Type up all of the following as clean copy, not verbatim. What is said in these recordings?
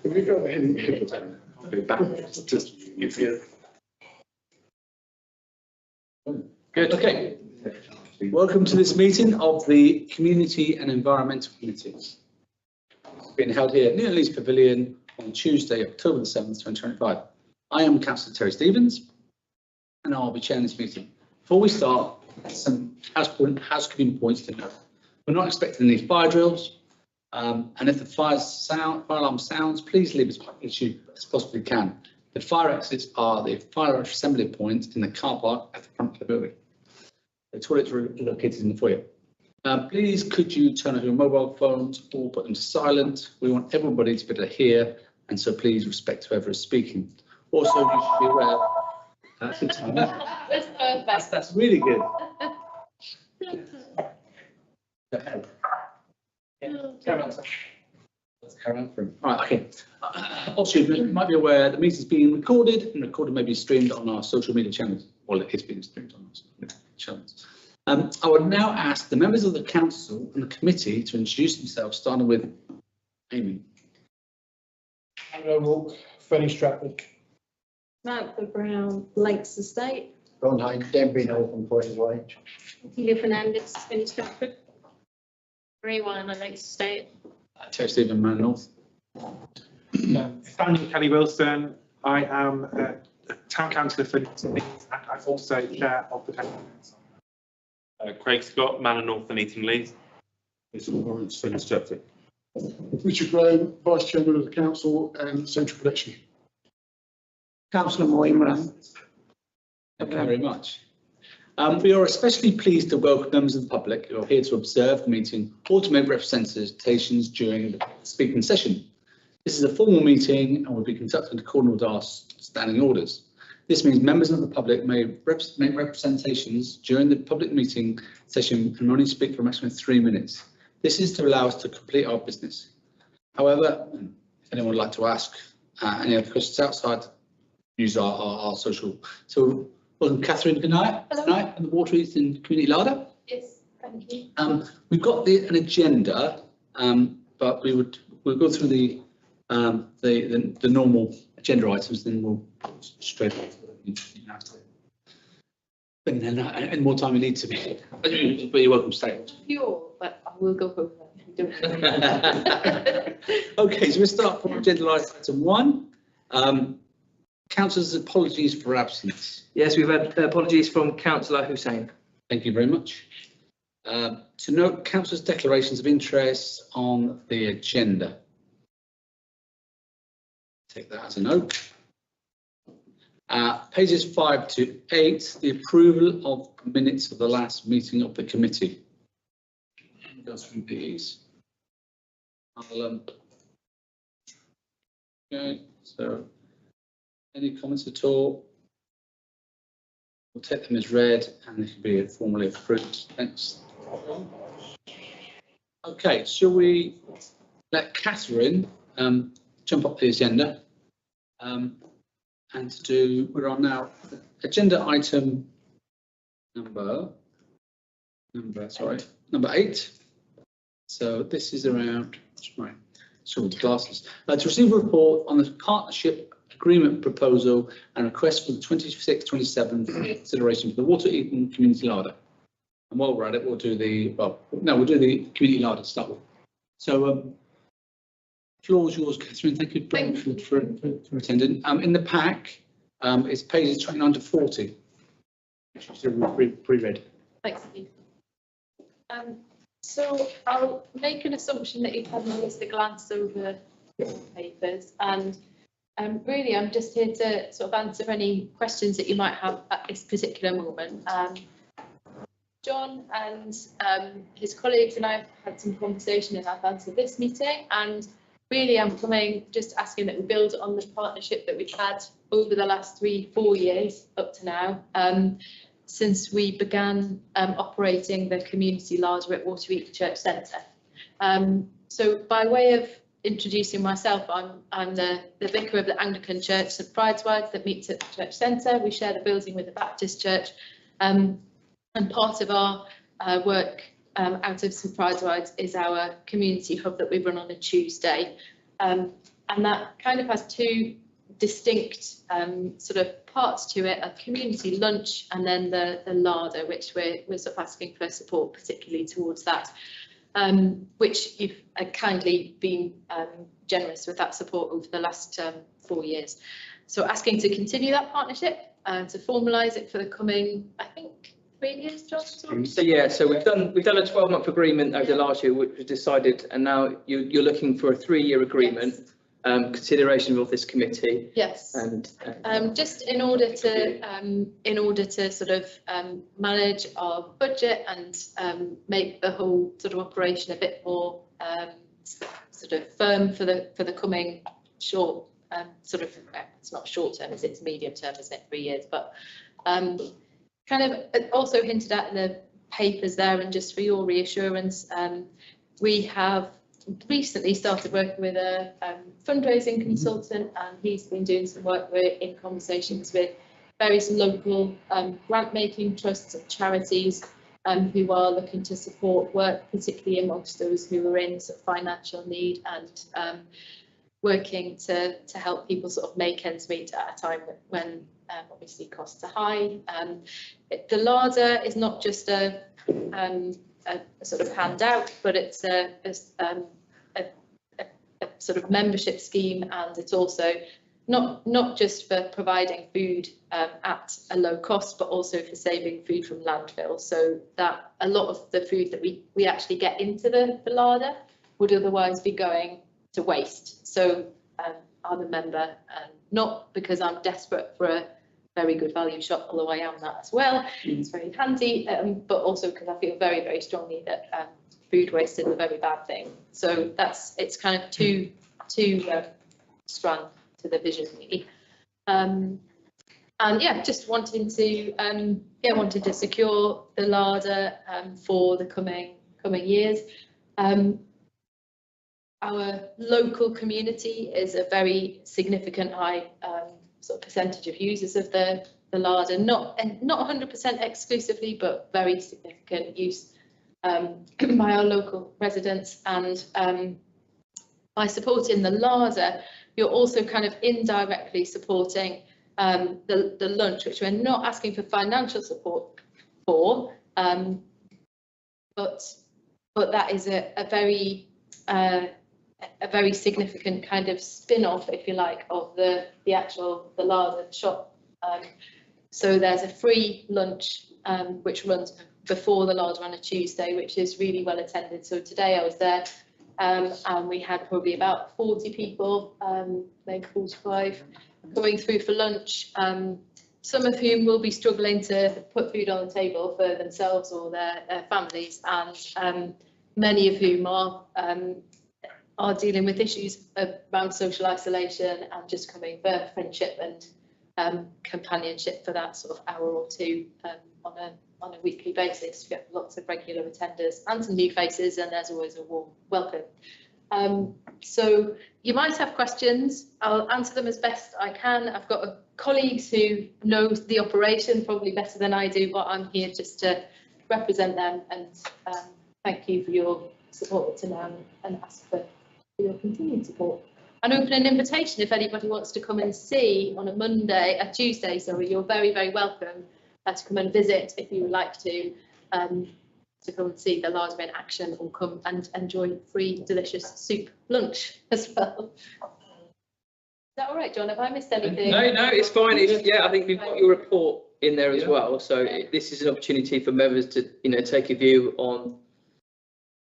Have you got any? I'll be back. Just you feel. Good. Okay. Welcome to this meeting of the Community and Environmental Committee. It's been held here at Newton Leeds Pavilion on Tuesday, October the 7th, 2025. I am Councillor Terry Stevens and I'll be chairing this meeting. Before we start, some housekeeping points to note. We're not expecting any fire drills, and if the fire alarm sounds, please leave as much as possibly can. The fire exits are the fire assembly point in the car park at the front of the building. The toilets are located in the foyer. Please could you turn off your mobile phones or put them to silent? We want everybody to be able to hear, and so please respect whoever is speaking. Also, you should be aware. That's good time. That's perfect. That's really good. Let's carry on from. All right, okay. Also, you might be aware the meeting is being recorded, and recorded may be streamed on our social media channels. Well, it is being streamed on our social media channels. I would now ask the members of the council and the committee to introduce themselves, starting with Amy. Hello, Fenny, Stratford. Samantha Brown, Lakes Estate. Ron Hines, Denbury North and Pointers Range. Julia Fernandez, Fenny, Stratford. Ray Wine, Lakes Estate. Terry Stephen, Man North. Daniel Kelly Wilson. I am Town Councillor for Newton Leeds and I'm also Chair of the Town Council. Craig Scott, Manor North and Eaton Leeds. It's Lawrence, Fenny, Stratford. Richard Graham, Vice Chairman of the Council and Central Bletchley. Councillor Moyman. Thank you very much. We are especially pleased to welcome members of the public who are here to observe the meeting or to make representations during the speaking session. This is a formal meeting and will be conducted according with our standing orders. This means members of the public may make representations during the public meeting session and only speak for a maximum of 3 minutes. This is to allow us to complete our business. However, if anyone would like to ask any other questions outside, use our social. So, welcome, Catherine. Good night. Hello. Good night. And the Water Eaton Community Larder. Yes, thank you. We've got an agenda, but we'll go through the normal agenda items, then we'll straight on to the after. And then any more time you need to be, but you're welcome to stay. But I will go over that. Okay, so we'll start from agenda item 1. Councillors' apologies for absence. Yes, we've had apologies from Councillor Hussain. Thank you very much. To note councillors' declarations of interest on the agenda. Take that as a note. Pages 5 to 8, the approval of minutes of the last meeting of the committee. Go through these. Okay, so any comments at all? We'll take them as read and they can be formally approved. Thanks. Okay, shall we let Catherine jump up the agenda and we're on now agenda item number 8. So this is around, right, so with glasses. To receive a report on the partnership agreement proposal and request for the 26-27 for consideration for the Water Eaton Community Larder. And while we're at it, we'll do the Community Larder to start with. So floor is yours, Catherine. Thank you for attending. In the pack, it's pages 29 to 40. Pre-read. Thanks, Steve. So I'll make an assumption that you've had a glance over the papers, and really I'm just here to sort of answer any questions that you might have at this particular moment. John and his colleagues and I have had some conversation in advance of this meeting, and really I'm coming just asking that we build on the partnership that we've had over the last 3-4 years up to now, since we began operating the community larder at Water Eaton Church Centre. So by way of introducing myself, I'm the vicar of the Anglican Church St Brideswide that meets at the church centre. We share the building with the Baptist Church, and part of our work out of St Brideswide is our community hub that we run on a Tuesday. And that kind of has two distinct sort of parts to it: a community lunch and then the larder, which we're sort of asking for support, particularly towards that, which you've kindly been generous with that support over the last 4 years. So asking to continue that partnership and to formalise it for the coming, I think, 3 years, John? So yeah, so we've done a 12-month agreement over the last year, which was decided, and now you're looking for a 3-year agreement. Yes. Consideration of this committee. Yes. And just in order to sort of manage our budget and make the whole sort of operation a bit more sort of firm for the coming short sort of, it's not short term, it's medium term, isn't it, 3 years, but kind of also hinted at in the papers there, and just for your reassurance, we have recently started working with a fundraising consultant, and he's been doing some work. We're in conversations with various local grant making trusts and charities who are looking to support work, particularly amongst those who are in sort of financial need, and working to help people sort of make ends meet at a time when obviously costs are high. The larder is not just a sort of handout, but it's a sort of membership scheme, and it's also not just for providing food at a low cost, but also for saving food from landfill, so that a lot of the food that we actually get into the larder would otherwise be going to waste. So I'm a member, not because I'm desperate for a very good value shop, although I am that as well. It's very handy, but also because I feel very, very strongly that food waste is a very bad thing. So it's kind of two strand to the vision, really. And yeah, just wanted to secure the larder for the coming years. Our local community is a very significant high sort of percentage of users of the larder, not 100% exclusively, but very significant use by our local residents. And by supporting the larder, you're also kind of indirectly supporting the lunch, which we're not asking for financial support for, but that is a very significant kind of spin-off, if you like, of the larder shop. So there's a free lunch which runs before the larder on a Tuesday, which is really well attended. So today I was there, and we had probably about 40 people, maybe 45, going through for lunch. Some of whom will be struggling to put food on the table for themselves or their families, and many of whom are dealing with issues around social isolation and just coming for friendship and companionship for that sort of hour or two on a weekly basis. We have lots of regular attenders and some new faces, and there's always a warm welcome. So you might have questions. I'll answer them as best I can. I've got colleagues who know the operation probably better than I do, but I'm here just to represent them, and thank you for your support to now, and ask for your continued support. And open an invitation if anybody wants to come and see on a Tuesday, you're very, very welcome to come and visit if you would like to come and see the larder in action, or come and enjoy free delicious soup lunch as well. Is that all right, John? Have I missed anything? No, it's fine. I think we've got your report in there as well. So this is an opportunity for members to, take a view on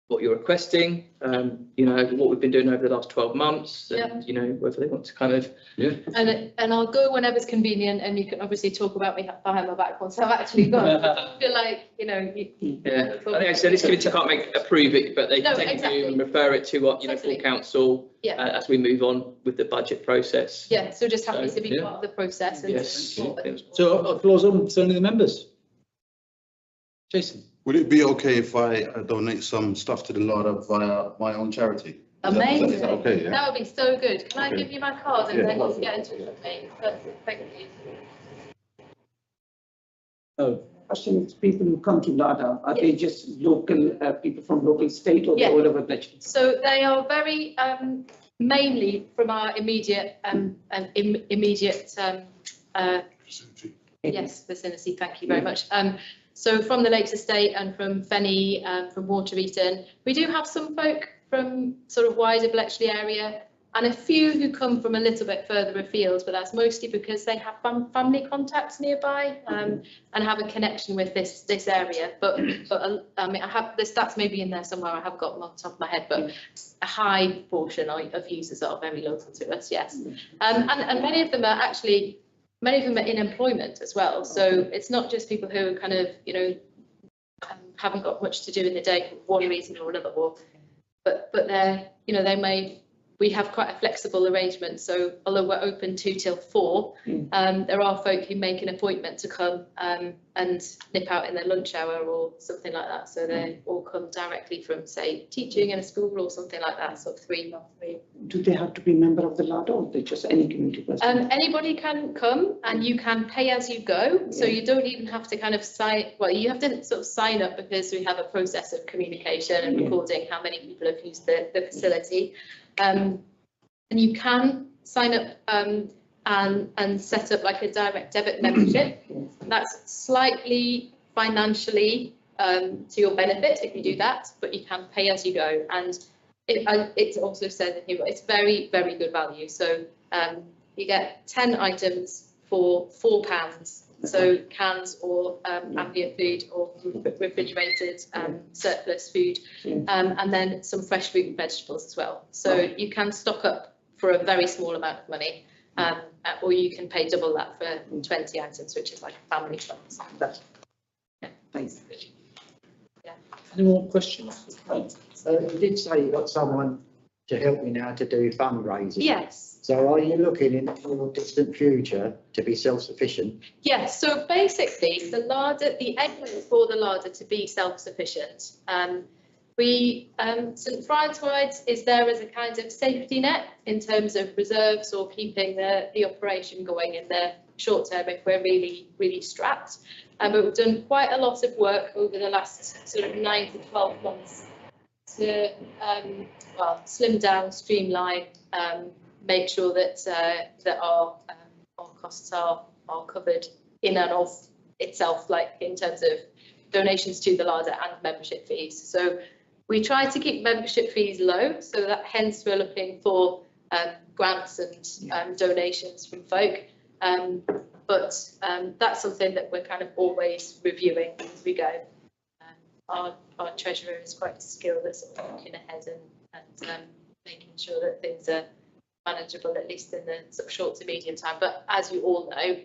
what you're requesting, what we've been doing over the last 12 months, and, whether they want to kind of... Yeah. And I'll go whenever's convenient, and you can obviously talk about me behind my back once I've actually gone. I feel like, I think I said this committee can't approve it, but they can take a view and refer it to what, full council as we move on with the budget process. Yeah, so just happy to be part of the process. And So applause on certainly the members. Jason. Would it be okay if I donate some stuff to the larder via my own charity? Amazing. Is that okay, yeah? That would be so good. Can I give you my card and then you can get in touch with me? Thank you. Oh. Question is, people who come to larder, are they just local people from local state, or they all over Bletchley? So they are very mainly from our immediate vicinity. Thank you very much. So from the Lakes Estate and from Fenny, from Watereaton, we do have some folk from sort of wider Bletchley area, and a few who come from a little bit further afield, but that's mostly because they have family contacts nearby and have a connection with this area. But I mean, I have the stats maybe in there somewhere. I haven't got them off the top of my head, but a high proportion of users are very local to us. Yes, and many of them are actually in employment as well. So it's not just people who kind of haven't got much to do in the day for one reason or another, but they're we have quite a flexible arrangement. So although we're open 2 till 4, there are folk who make an appointment to come and nip out in their lunch hour or something like that. So they all come directly from, say, teaching in a school or something like that, sort of 3 months. Do they have to be a member of the LADA, or they just any community person? Anybody can come, and you can pay as you go. So you don't even have to kind of sign, well, you have to sort of sign up, because we have a process of communication and recording how many people have used the facility. And you can sign up and set up like a direct debit membership. That's slightly financially to your benefit if you do that, but you can pay as you go. And it also says that it's very, very good value. So you get 10 items for £4. So cans or ambient food or refrigerated surplus food, and then some fresh fruit and vegetables as well. So you can stock up for a very small amount of money, or you can pay double that for 20 items, which is like a family choice. Thanks. Yeah. Any more questions? You did say you got someone to help you now to do fundraising. Yes. So are you looking in the more distant future to be self-sufficient? Yes, so basically the aim is for the larder to be self-sufficient. St Fried's is there as a kind of safety net in terms of reserves or keeping the operation going in the short term if we're really, really strapped. But we've done quite a lot of work over the last sort of 9 to 12 months to slim down, streamline, make sure that our costs are covered in and of itself, like in terms of donations to the larder and membership fees. So we try to keep membership fees low, so that hence we're looking for grants and donations from folk. But that's something that we're kind of always reviewing as we go. Our treasurer is quite skilled at sort of looking ahead and making sure that things are manageable, at least in the sort of short to medium time. But as you all know,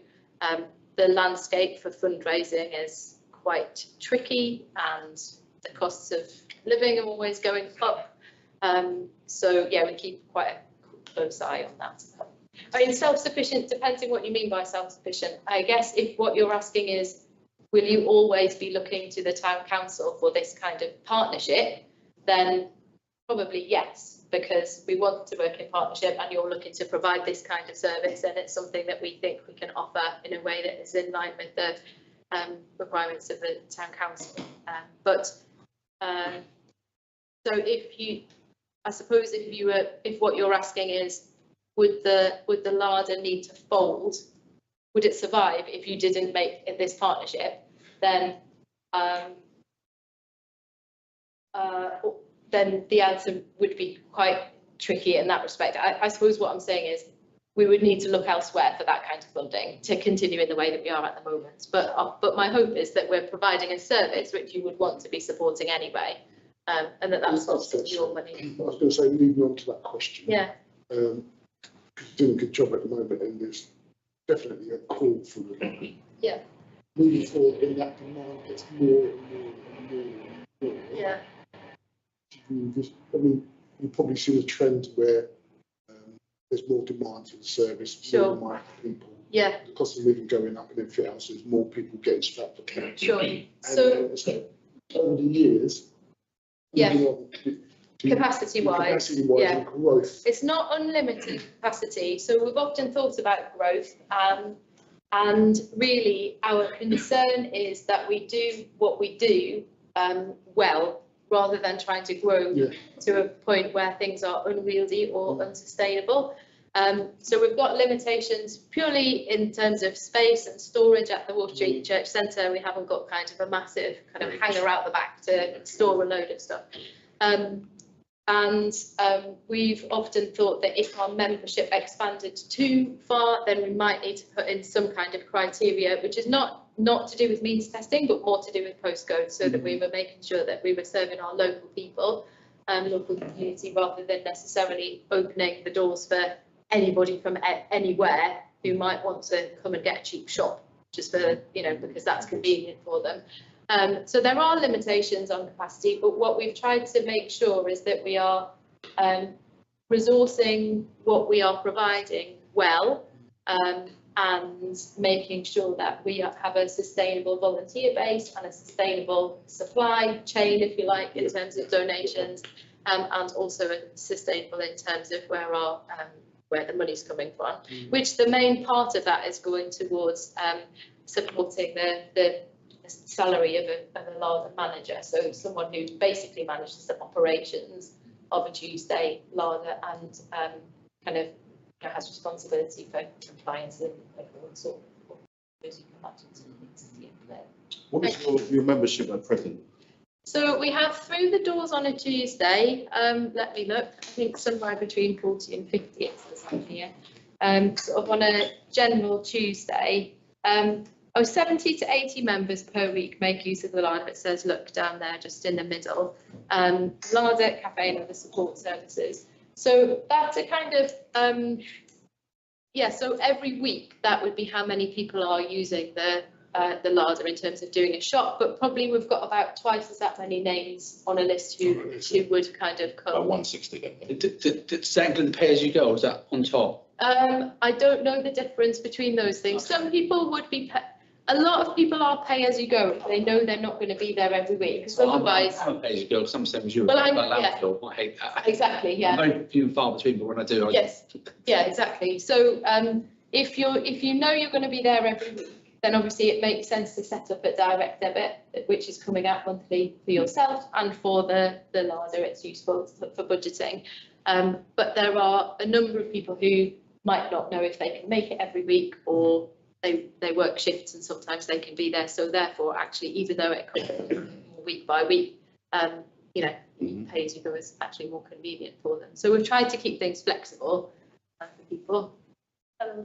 the landscape for fundraising is quite tricky, and the costs of living are always going up. So yeah, we keep quite a close eye on that. I mean, self-sufficient, depending what you mean by self-sufficient. I guess if what you're asking is, will you always be looking to the town council for this kind of partnership, then probably yes, because we want to work in partnership and you're looking to provide this kind of service, and it's something that we think we can offer in a way that is in line with the requirements of the town council. So I suppose if what you're asking is, would the larder need to fold? Would it survive if you didn't make this partnership? Then the answer would be quite tricky in that respect. I suppose what I'm saying is we would need to look elsewhere for that kind of funding to continue in the way that we are at the moment. But my hope is that we're providing a service which you would want to be supporting anyway, and that's not your money. I was going to say, leading on to that question. Yeah. You're doing a good job at the moment, and there's definitely a call for it. Yeah. Moving forward, in that demand gets more and more and more and more. Yeah. I mean, you probably see a trend where there's more demand for the service, Sure. more people. Yeah. The cost of living going up, and in fit houses, more people getting strapped for cash. Sure. So over the years, Yeah. Capacity-wise, yeah. and growth. It's not unlimited capacity, so we've often thought about growth, and really our concern is that we do what we do well, rather than trying to grow to a point where things are unwieldy or unsustainable. So we've got limitations purely in terms of space and storage at the Water Street Church Centre. We haven't got kind of a massive kind of hanger out the back to store a load of stuff. We've often thought that if our membership expanded too far, then we might need to put in some kind of criteria, which is not to do with means testing, but more to do with postcodes, so that we were making sure that we were serving our local people and local community, rather than necessarily opening the doors for anybody from anywhere who might want to come and get a cheap shop, just for, you know, because that's convenient for them. So there are limitations on capacity, but what we've tried to make sure is that we are resourcing what we are providing well, and making sure that we have a sustainable volunteer base and a sustainable supply chain, if you like, in terms of donations, and also sustainable in terms of where the money's coming from, which the main part of that is going towards supporting the salary of a larder manager, so someone who basically manages the operations of a Tuesday larder and kind of has responsibility for compliance and all sort of things you can imagine. What is your membership at present? So we have through the doors on a Tuesday, let me look, I think somewhere between 40 and 50 it says on here, sort of on a general Tuesday. 70 to 80 members per week make use of the larder. It says look down there just in the middle. Larder, cafe and other support services. So that's a kind of, so every week that would be how many people are using the larder in terms of doing a shop, but probably we've got about twice as that many names on a list who would kind of come. About 160 then. Does that include pay as you go, or is that on top? I don't know the difference between those things. Some people would be, a lot of people are pay as you go if they know they're not going to be there every week, because otherwise. I'm pay as you go, some same as you. Well, I hate that. Exactly, yeah. I'm very few and far between, but when I do, Yes, yeah, exactly. So if you know you're going to be there every week, then obviously it makes sense to set up a direct debit, which is coming out monthly for yourself and for the larder. It's useful for budgeting. But there are a number of people who might not know if they can make it every week, or they work shifts and sometimes they can be there. So therefore, actually, even though it comes week by week, pay as you go is actually more convenient for them. So we've tried to keep things flexible for people.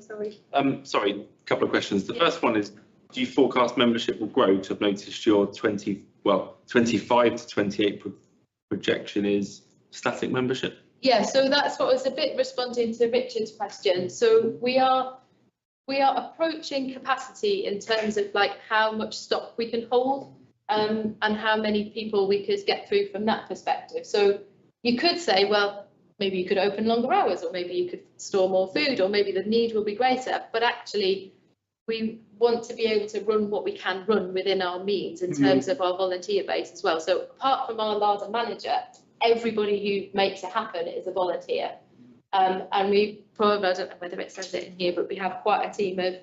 Sorry, a couple of questions. The first one is, do you forecast membership will grow? Because I've noticed your 25 to 28 projection is static membership. Yeah, so that's what was a bit responding to Richard's question. So we are approaching capacity in terms of like how much stock we can hold, and how many people we could get through from that perspective. So you could say, well, maybe you could open longer hours, or maybe you could store more food, or maybe the need will be greater. But actually, we want to be able to run what we can run within our means in terms of our volunteer base as well. So apart from our larder manager, everybody who makes it happen is a volunteer. And we probably, I don't know whether it says it in here, but we have quite a team of,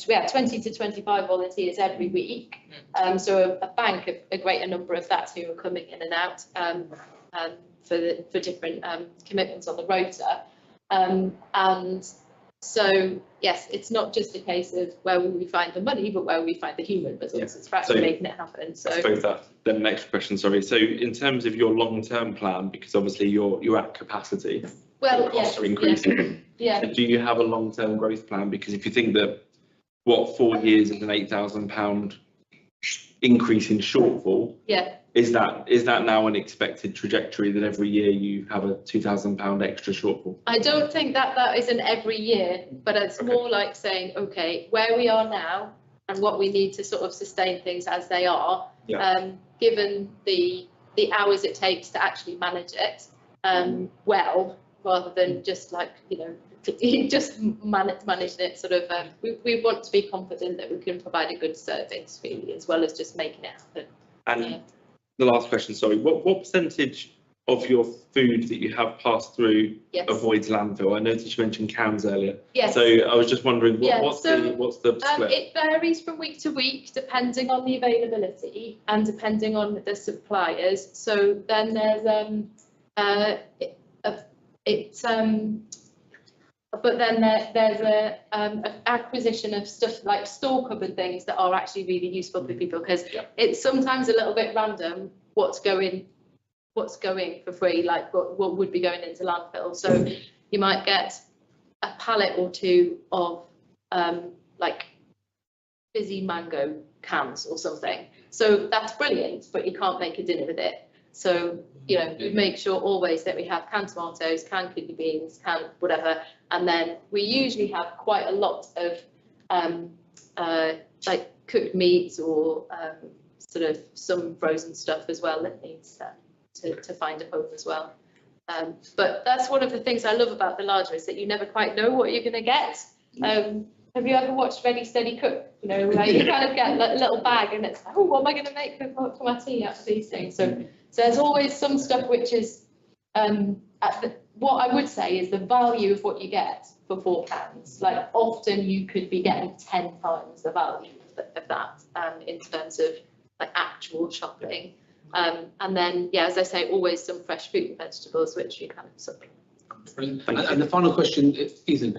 we have 20 to 25 volunteers every week. So a bank of a greater number of that who are coming in and out for different commitments on the rota. And so, yes, it's not just a case of where will we find the money, but where will we find the human resources for actually making it happen. So I suppose that the next question, sorry. So in terms of your long-term plan, because obviously you're at capacity, well, costs are increasing. Yeah. So do you have a long-term growth plan? Because if you think that 4 years is an £8,000 increase in shortfall, is that now an expected trajectory that every year you have a £2,000 extra shortfall? I don't think that is an every year, but it's more like saying, okay, where we are now and what we need to sort of sustain things as they are, given the hours it takes to actually manage it well, rather than just like, just managing it sort of, we want to be confident that we can provide a good service really, as well as just making it happen. And the last question, sorry, what percentage of your food that you have passed through Yes. avoids landfill? I noticed you mentioned cans earlier. Yes. So I was just wondering, Yeah, what's so, the split? It varies from week to week, depending on the availability and depending on the suppliers. So then there's but then there's an acquisition of stuff like store cupboard things that are actually really useful for people, because it's sometimes a little bit random what's going for free, like what would be going into landfill. So you might get a pallet or two of like fizzy mango cans or something. So that's brilliant, but you can't make a dinner with it. So, you know, we make sure always that we have canned tomatoes, canned kidney beans, canned whatever. And then we usually have quite a lot of like cooked meats or sort of some frozen stuff as well that needs to find a home as well. But that's one of the things I love about the larger, is that you never quite know what you're going to get. Have you ever watched Ready Steady Cook? You know, where you kind of get a little bag and it's like, oh, what am I going to make for my tea out of these things? So there's always some stuff which is, what I would say is the value of what you get for £4. Like often you could be getting 10 times the value of that in terms of like actual shopping. And then, yeah, as I say, always some fresh fruit and vegetables, which you kind of supplement. Brilliant. And the final question, Ethan.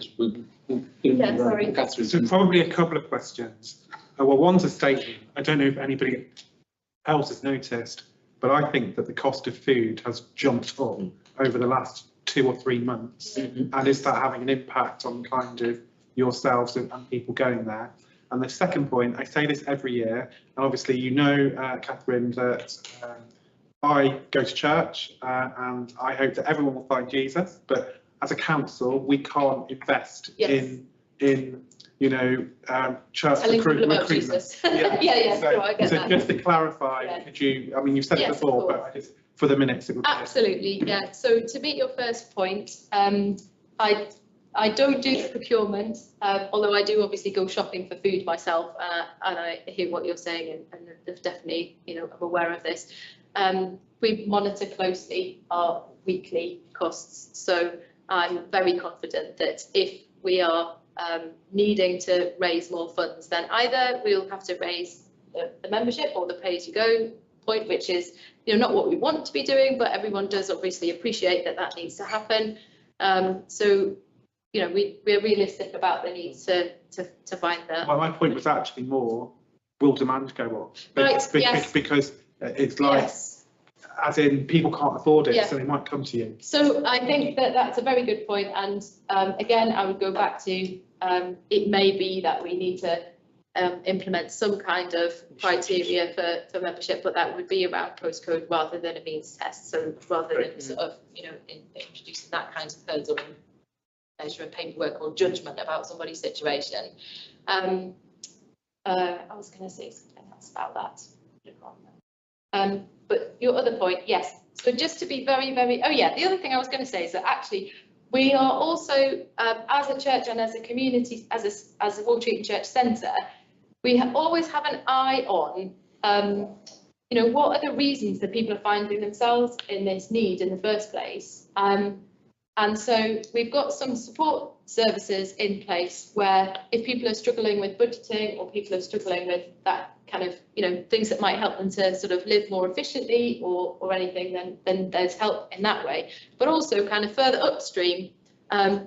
Yeah, sorry. Catherine. So probably a couple of questions. Well, one's a statement. I don't know if anybody else has noticed, but I think that the cost of food has jumped up over the last 2 or 3 months. And is that having an impact on kind of yourselves and people going there? And the second point, I say this every year, and obviously you know, Catherine, that I go to church and I hope that everyone will find Jesus, but as a council, we can't invest in you know, church recruitment. Jesus. Yeah, So, sure, I get so that. just to clarify, could you, I mean, you've said it before, but I just, for the minutes, it would be. Absolutely, yeah. So to meet your first point, I don't do the procurement, although I do obviously go shopping for food myself, and I hear what you're saying, and definitely, you know, I'm aware of this. We monitor closely our weekly costs, so I'm very confident that if we are needing to raise more funds, then either we'll have to raise the membership or the pay-as-you-go point, which is, you know, not what we want to be doing, but everyone does obviously appreciate that that needs to happen. So, you know, we're realistic about the need to find that. Well, my point was actually more, will demand go up? Right, yes. Because it's like, Yes. as in people can't afford it, Yeah. so they might come to you. So I think that that's a very good point. And again, I would go back to it may be that we need to implement some kind of criteria for membership, but that would be around postcode rather than a means test. So rather than sort of, you know, introducing that kind of hurdle and measure and paperwork or judgment about somebody's situation. I was going to say something else about that. But your other point, yes. So just to be very, very, oh yeah, the other thing I was going to say is that actually we are also, as a church and as a community, as a Wooltreaton Church Centre, we always have an eye on, you know, what are the reasons that people are finding themselves in this need in the first place. And so we've got some support services in place where if people are struggling with budgeting or people are struggling with that kind of, you know, things that might help them to sort of live more efficiently or anything, then there's help in that way. But also kind of further upstream,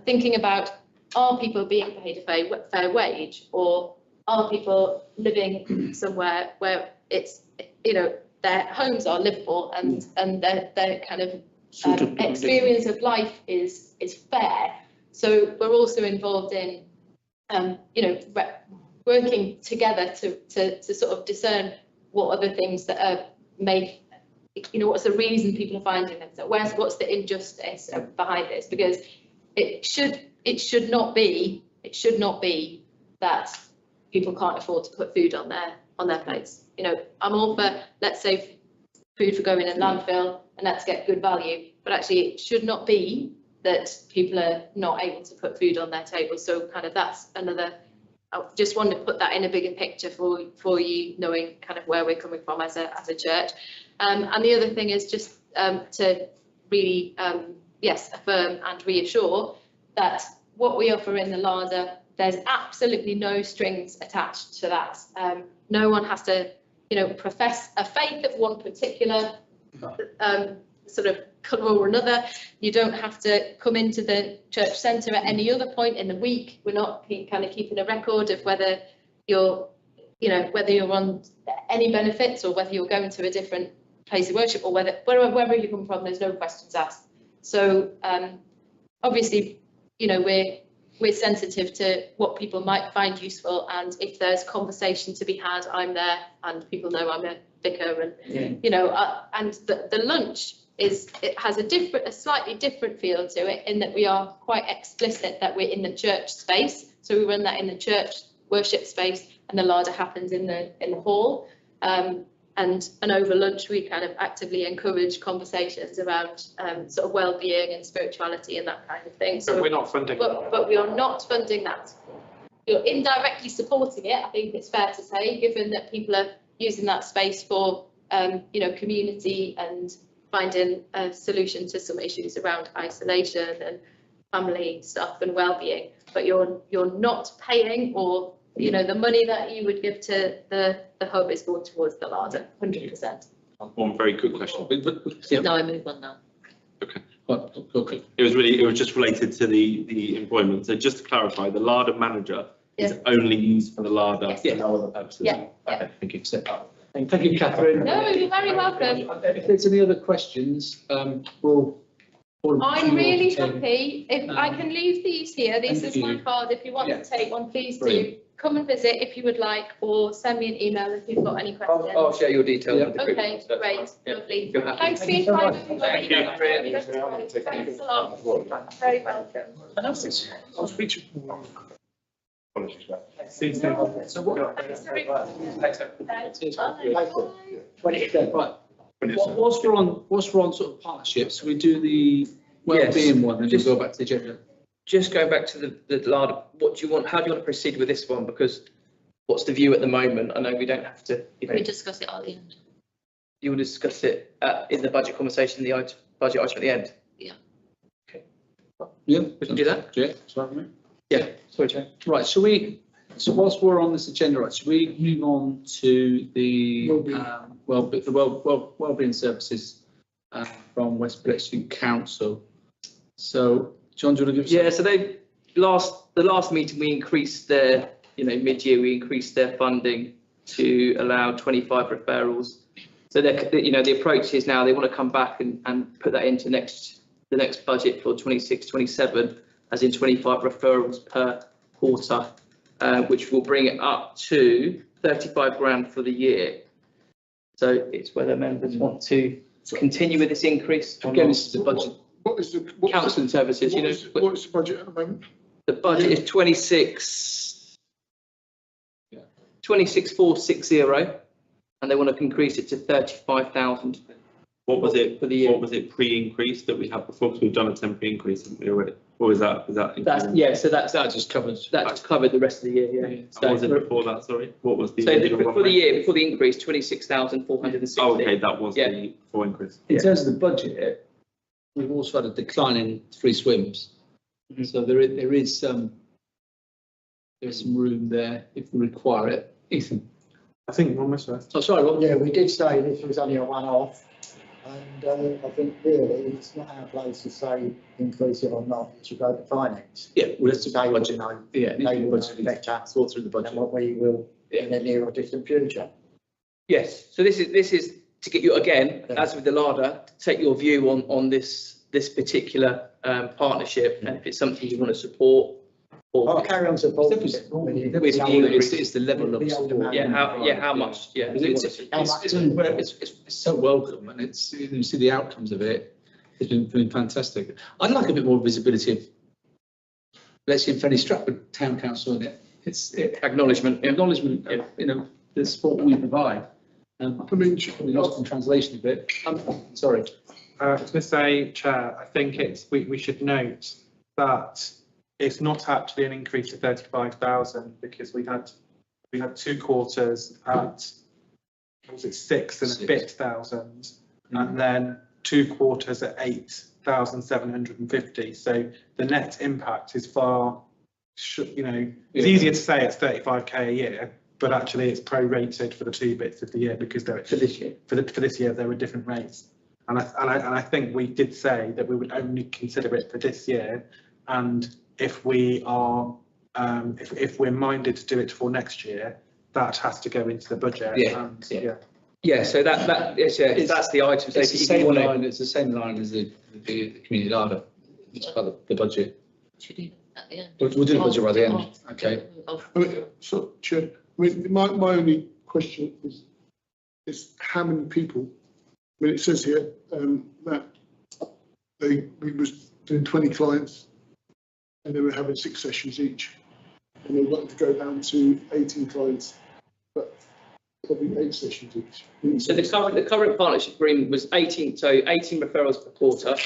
thinking about, are people being paid a fair wage, or are people living somewhere where it's, you know, their homes are livable and their kind of experience of life is fair. So we're also involved in, you know, working together to sort of discern what are the things that are you know, what's the reason people are finding themselves, what's the injustice behind this, because it should not be that people can't afford to put food on their plates. You know, I'm all for, let's say, food for going in landfill and let's get good value, but actually it should not be that people are not able to put food on their table. So kind of that's another, I just wanted to put that in a bigger picture for you, knowing kind of where we're coming from as a church. And the other thing is just to really, yes, affirm and reassure that what we offer in the Larder, there's absolutely no strings attached to that. No one has to, profess a faith of one particular sort of colour or another. You don't have to come into the church centre at any other point in the week. We're not kind of keeping a record of whether you're, whether you're on any benefits or whether you're going to a different place of worship, or wherever you come from, there's no questions asked. So obviously, we're sensitive to what people might find useful, and if there's conversation to be had, I'm there, and people know I'm a vicar, and and the lunch it has a slightly different feel to it, in that we are quite explicit that we're in the church space, so we run that in the church worship space, and the Larder happens in the hall. And over lunch, we kind of actively encourage conversations around sort of well-being and spirituality and that kind of thing. So we're not funding. But we are not funding that. You're indirectly supporting it, I think it's fair to say, given that people are using that space for community and finding a solution to some issues around isolation and family stuff and well-being. But you're not paying, or the money that you would give to the hub is going towards the Larder, 100%. One very good question. No, I move on now. Okay. Okay. It was just related to the employment. So just to clarify, the Larder manager is only used for the Larder, for no other purposes. Yeah. Okay, thank you. Thank you, Catherine. No, you're very welcome. If there's any other questions, we'll. I'm really happy. If I can leave these here, this is my card. If you want to take one, please do. Come and visit if you would like, or send me an email if you've got any questions. I'll share your details with the group. Okay, great, lovely. You're happy. Thanks for your time. Thank you. Thanks a lot. Very welcome. I'll speak to you. So what? Right. Whilst we're on sort of partnerships, we do the well-being one, and just go back to the agenda. Just going back to the Larder, what do you want? How do you want to proceed with this one? Because what's the view at the moment? I know we don't have to. We discuss it at the end. You will discuss it in the budget conversation, the budget item at the end. Yeah. Okay. Yeah, We can do that. Yeah. Sorry. Yeah. Sorry, Chair. Right. So whilst we're on this agenda, right, should we move on to the wellbeing services from West Bletchley Council? So, John, do you want to give us? Yeah. So the last meeting we increased their, mid-year we increased their funding to allow 25 referrals. So the approach is now they want to come back and put that into the next budget for 26-27, as in 25 referrals per quarter. Which will bring it up to 35 grand for the year. So it's whether members want to continue with this increase. Again, this is the budget. What is the Counselling services, what is the budget at the moment? The budget is 26,460, and they want to increase it to 35,000. What was it for the year? What was it pre-increase that we had before? Because we've done a temporary increase, haven't we already? Or is that? So that just covers. That just covered the rest of the year. Yeah. So was it before that? Sorry, what was the? So before the increase, 26,460. Oh, okay, that was the full increase. In terms of the budget, we've also had a decline in free swims. Mm-hmm. So there is some room there if we require it. Ethan. I think one was first. Oh, sorry, Rob. Yeah, we did say this was only a one-off, and I think really it's not our place to say increase it or not. It should go to finance. Yeah, well, let's They will budget. know. Yeah, They will know better thought through the budget. than what we will in the near or distant future. Yes. So this is to get you again, as with the Larder, to take your view on this particular partnership, and if it's something you want to support. I'll carry on supporting it. It's the level of support. How much? Yeah. It's so welcome, and you see the outcomes of it. It's been fantastic. I'd like a bit more visibility of, let's see, Fenny Stratford Town Council in it. It's acknowledgement. The support we provide. Should be lost in translation a bit. Sorry. I was going to say, Chair, I think we should note that it's not actually an increase of 35,000 because we had 2 quarters at, was it 6 and a bit thousand, and then 2 quarters at 8,750. So the net impact is far, it's easier to say it's 35k a year, but actually it's prorated for the 2 bits of the year because for this year. For this year, there were different rates. And I think we did say that we would only consider it for this year, and if we are if we're minded to do it for next year, that has to go into the budget. So that's the item. So It's the same line. It's the same line as the community larder. It's part of the budget. Should do that at the end. We'll do the budget right at the end. Okay. I mean, so, Chair, I mean, my only question is how many people? I mean, it says here that we was doing 20 clients and they were having 6 sessions each, and they wanted to go down to 18 clients, but probably 8 sessions each. So the current partnership agreement was 18 referrals per quarter,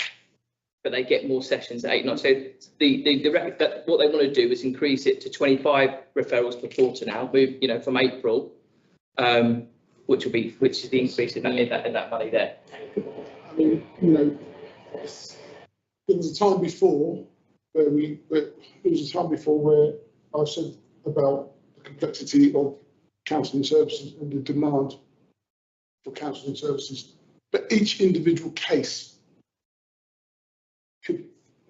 but they get more sessions at 8 nights. So what they want to do is increase it to 25 referrals per quarter now, move from April, which is the increase in that money there. I mean, there was a time before where I said about the complexity of counselling services and the demand for counselling services, but each individual case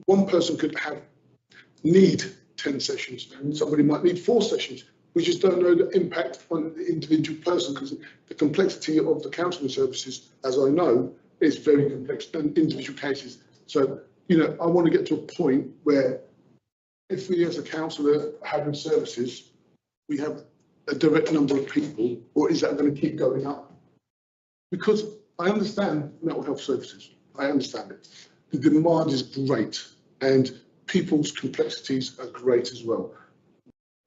one person could need 10 sessions, somebody might need 4 sessions. We just don't know the impact on the individual person because the complexity of the counselling services, as I know, is very complex in individual cases. So, I want to get to a point where if we as a counsellor having services, we have a direct number of people, or is that going to keep going up? Because I understand mental health services, I understand it. The demand is great and people's complexities are great as well.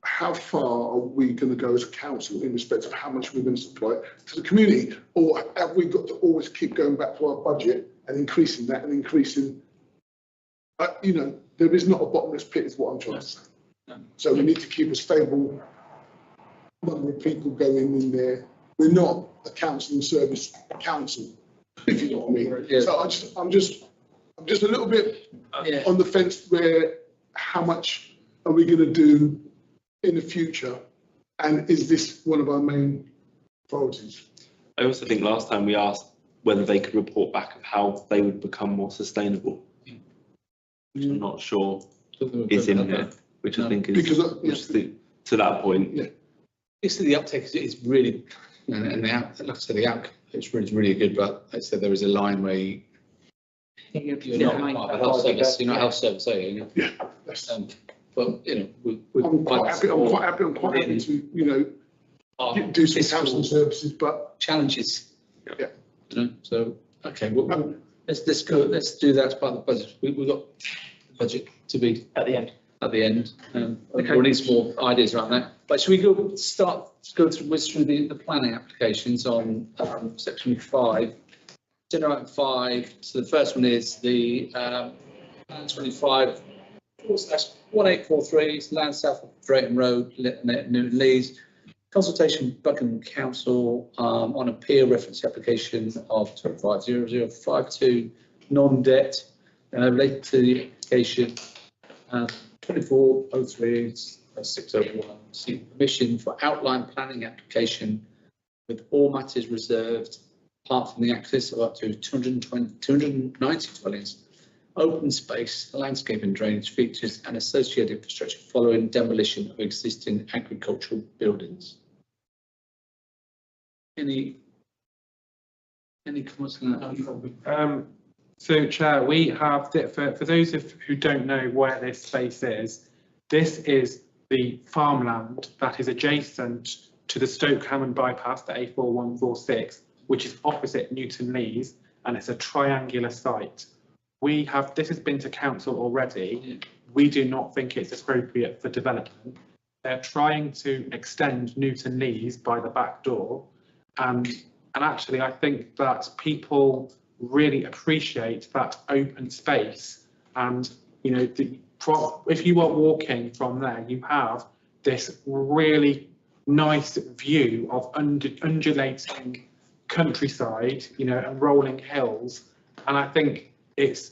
How far are we going to go as a council in respect of how much we're going to supply to the community? Or have we got to always keep going back to our budget and increasing that and increasing? There is not a bottomless pit is what I'm trying to say. So we need to keep a stable number of people going in there. We're not a counselling service council, if you know what I mean. Yeah. So I'm just a little bit on the fence where how much are we going to do in the future, and is this one of our main priorities? I also think last time we asked whether they could report back of how they would become more sustainable, which I'm not sure is in here, which I think is to that point. Yeah. Basically, the uptake is really, and like I said, the outcome it's really good. But like I said, there is a line where you're not part of a health service. You're not a health service, are you? Yeah. But I'm quite happy to do some counselling services, but challenges. Yeah. So okay, let's do that as part of the budget. We've got the budget to be at the end. We'll need some more ideas around that. But should we go through the planning applications on section 5? Agenda item 5. So the first one is the plan 25/1843 land south of Drayton Road, Newton Lees. Consultation with Buckingham Council on a peer reference application of 250052 non-debt related to the application 2403/601, seeking permission for outline planning application with all matters reserved apart from the access of up to 290 dwellings, open space, landscape and drainage features and associated infrastructure following demolition of existing agricultural buildings. Any comments on that? So, Chair, we have, for those who don't know where this space is, this is the farmland that is adjacent to the Stoke Hammond bypass, the A4146, which is opposite Newton Lees, and it's a triangular site. This has been to council already. We do not think it's appropriate for development. They're trying to extend Newton Lees by the back door, and actually I think that people really appreciate that open space. And if you are walking from there, you have this really nice view of undulating countryside, and rolling hills, And I think it's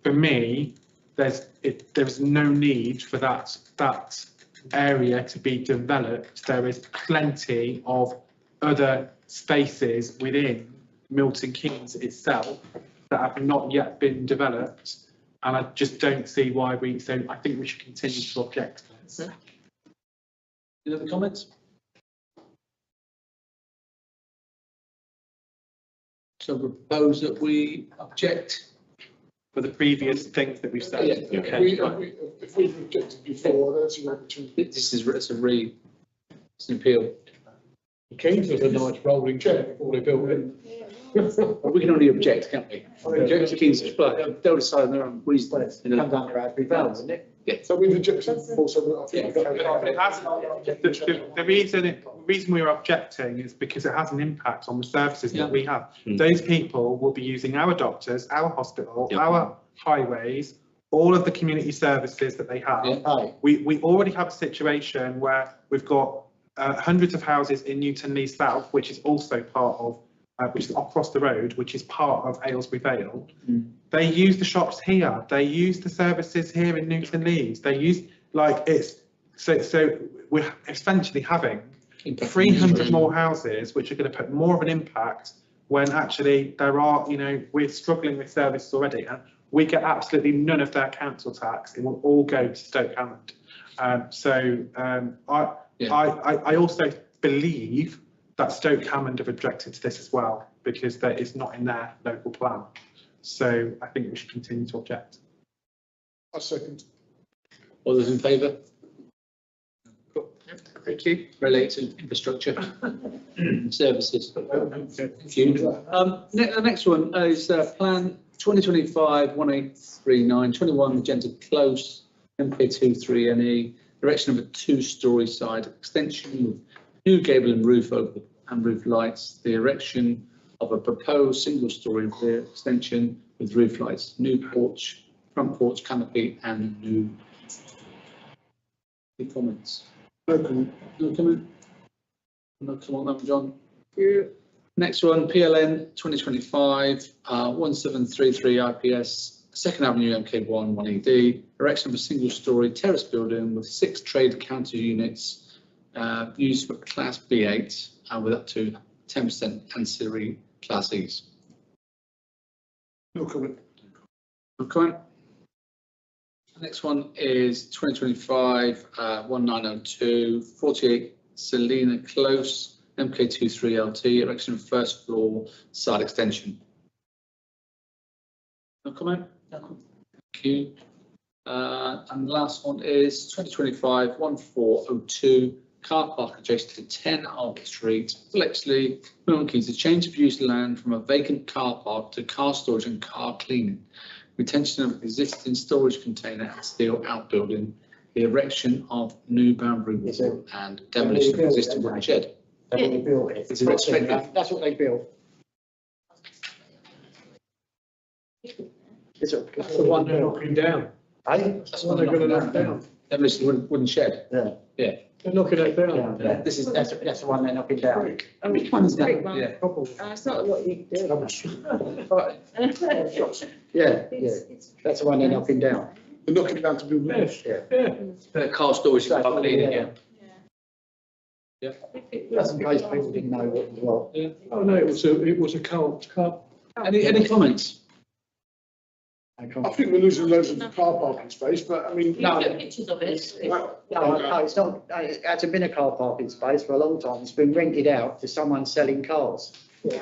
for me, there's no need for that area to be developed. There is plenty of other spaces within Milton Keynes itself that have not yet been developed, and I just don't see why so I think we should continue to object to this. Any other comments? So propose that we object. For the previous things that we've said. Yeah, Okay. If we've rejected before, that's an opportunity. This is, it's an appeal. Keynes was a nice rolling chair before they built it. We can only object, can't we? Object to King's Display. They'll decide on their own reason. Comes under our prevail, isn't it? So we've rejected before, so I think. The reason we're objecting is because it has an impact on the services that we have. Mm. Those people will be using our doctors, our hospital, Yep. our highways, all of the community services that they have. Yeah. Aye. We already have a situation where we've got hundreds of houses in Newton Lee South, which is also part of, which is across the road, which is part of Aylesbury Vale. Mm. They use the shops here. They use the services here in Newton Lees. They use, like, it's, so we're essentially having 300 more houses, which are going to put more of an impact when actually there are, we're struggling with services already, and we get absolutely none of their council tax. It will all go to Stoke Hammond. I also believe that Stoke Hammond have objected to this as well, because that is not in their local plan. So I think we should continue to object. I second. All those in favour? Thank you. Related to infrastructure services. Thank you. The next one is Plan 2025-1839, 21 Magenta Close, MK23NE, direction of a two-storey side extension with new gable and roof over and roof lights, the erection of a proposed single-storey rear extension with roof lights, new porch, front porch canopy, and new. Any comments? No comment. No comment? No comment on that, John. Next one, PLN 2025 1733 IPS, 2nd Avenue MK1 1ED, erection of a single-storey terrace building with 6 trade counter units used for Class B8 and with up to 10% ancillary classes. No comment. No comment. The next one is 2025 1902 48 Selina Close, MK23LT, erection of first floor side extension. No comment? No comment. Thank you. And the last one is 2025 1402 car park adjacent to 10 Albert Street, Bletchley, Milton Keynes, a change of use land from a vacant car park to car storage and car cleaning, retention of existing storage container and steel outbuilding, the erection of new boundary wall and demolition of existing wooden shed. They've already built it. It's expected. That's what they built. That's the one they're knocking down. Aye? That's the one they're going to knock down. Demolition of wooden shed. Yeah. Yeah. They're knocking that down. Yeah. That's the one they're knocking down. Which one is that? Yeah. It's not what you do. Yeah, yeah. That's the one they're knocking down. They're knocking down to build more. Yes, Yeah. yeah. Car storage and car cleaning, yeah. Just in case people didn't know what was what. Oh, no, it was a car. Any comments? I think we're losing loads of car parking space, but I mean. No. Pictures of it. No, it's not, it hasn't been a car parking space for a long time. It's been rented out to someone selling cars. So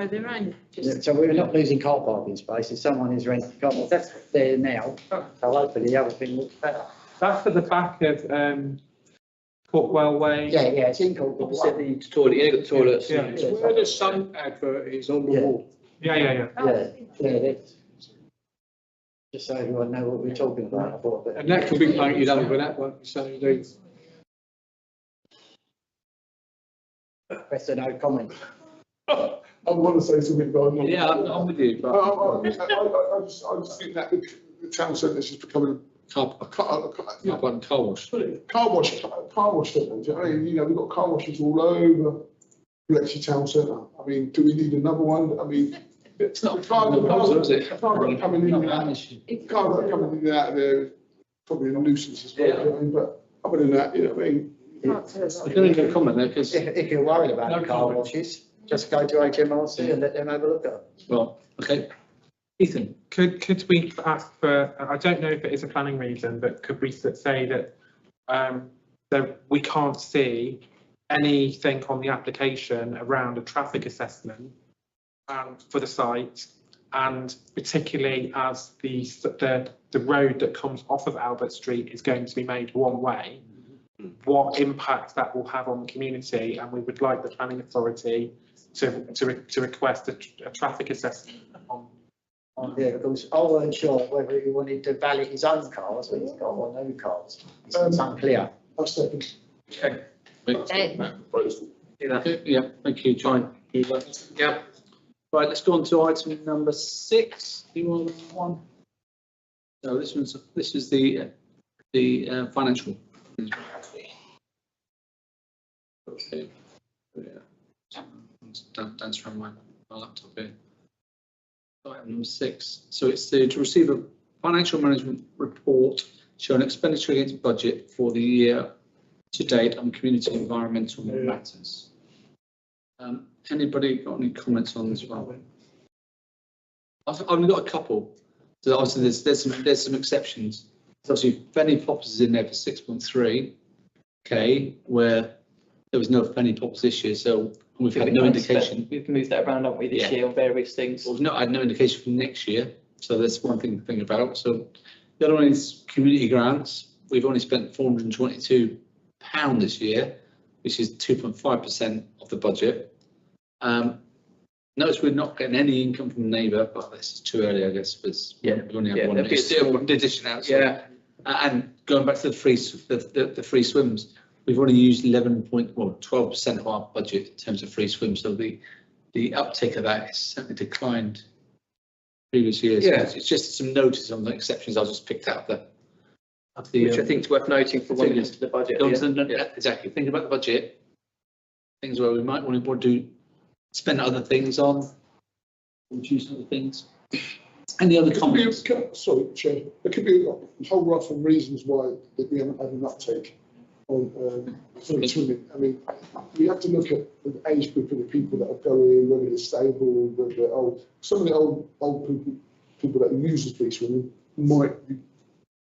they're only just. So we're not losing car parking spaces. Someone is renting cars. That's there now. So hopefully the other thing looks better. That's at the back of Corkwell Way. Yeah, it's in Corkwell. Opposite the toilet, you know, got the toilets. Yeah. It's where the Sun advert is on the Yeah. wall. Yeah. Yeah, that's. Just so everyone know what we're talking about. I thought that. And that can be painted over that one, so they. Best of no comment. I want to say something, but I'm not. Yeah, I'm with you. But I just think that the town centre is just becoming car a car wash. car wash. Car wash. Don't you? I mean, we've got car washes all over Bletchley town centre. I mean, do we need another one? I mean, It's not Cars is it? are coming in and out. Cars are coming in and out of there, probably a nuisance as well, you know what I mean? But other than that, you know what I mean? I'm going to comment there because, If you're worried about No car comment. washes, just go to HMRC and let them have a look at them. well, okay. Ethan, Could we ask for, I don't know if it is a planning reason, but could we say that that we can't see anything on the application around a traffic assessment for the site, and particularly as the road that comes off of Albert Street is going to be made one way, what impact that will have on the community, and we would like the planning authority to request a traffic assessment on. Yeah, because I weren't sure whether he wanted to value his own cars or he's got or new cars. It's unclear. I'll second. okay. Okay. Do that. Yeah, thank you, John. Yeah. Right, let's go on to item number 6. Do you want one? No, this is the financial. Okay. Yeah. That's from my laptop here. Item number 6. So it's to receive a financial management report showing expenditure against budget for the year to date on community environmental matters. Anybody got any comments on this one? I've only got a couple. So obviously there's some exceptions. So obviously Fenny Poppers is in there for 6.3, okay, where there was no Fenny Poppers this year, so we've had no indication. We've moved that around, haven't we, this year on various things? Well, no, I had no indication for next year, so that's one thing to think about. So the other one is community grants. We've only spent £422 this year, which is 2.5% of the budget. Notice we're not getting any income from neighbour, but this is too early, I guess, because we only have one addition out. So. Yeah. And going back to the free swims, we've only used 12% of our budget in terms of free swims. So the uptake of that has certainly declined previous years. Yeah. It's just some notice on the exceptions I just picked out there. Which I think is worth noting for when we get to the budget. Exactly. Think about the budget. Things where we might want to spend other things on, reduce other things. Any other comments? Sorry, Chair, there could be a whole raft of reasons why we haven't had an uptake on swimming. I mean, we have to look at the age group of the people that are going, whether they're stable, whether they're old. Some of the old people that use the free swimming might be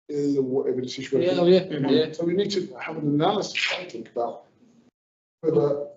ill or whatever the situation. Yeah. So we need to have an analysis, I think, about whether,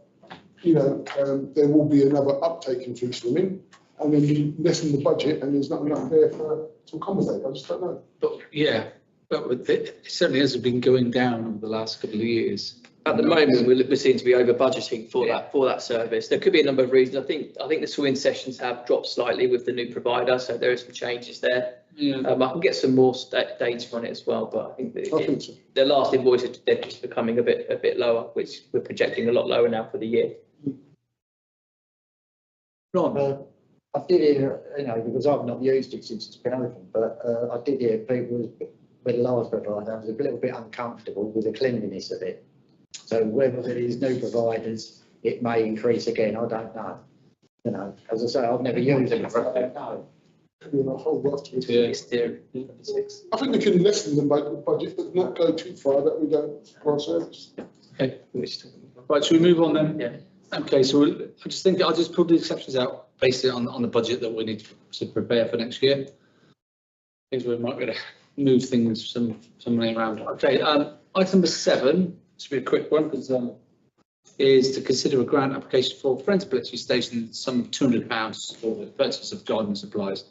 there will be another uptake in free swimming, and then we lessen the budget and there's not enough there to accommodate. I just don't know. But it certainly hasn't been going down over the last couple of years. At the moment, we're seen to be over budgeting for that service. There could be a number of reasons. I think the swim sessions have dropped slightly with the new provider, so there are some changes there. Yeah. I can get some more data on it as well, but I think the last invoices, they're just becoming a bit lower, which we're projecting a lot lower now for the year. Ron? I did hear, because I've not used it since it's been open, but I did hear people with the last provider was a little bit uncomfortable with the cleanliness of it. So whether there is new providers, it may increase again. I don't know. As I say, I've never used it. So I don't know. A whole raft of Yeah. I think we can lessen the budget, but not go too far that we don't for our service. Okay. Right, should we move on then? Yeah. Okay, so I'll just pull the exceptions out based on the budget that we need to prepare for next year. Things we might be able to move things some money around. Okay, item number 7, this will be a quick one because is to consider a grant application for Friends Bletchley Station, some £200 for the purchase of garden supplies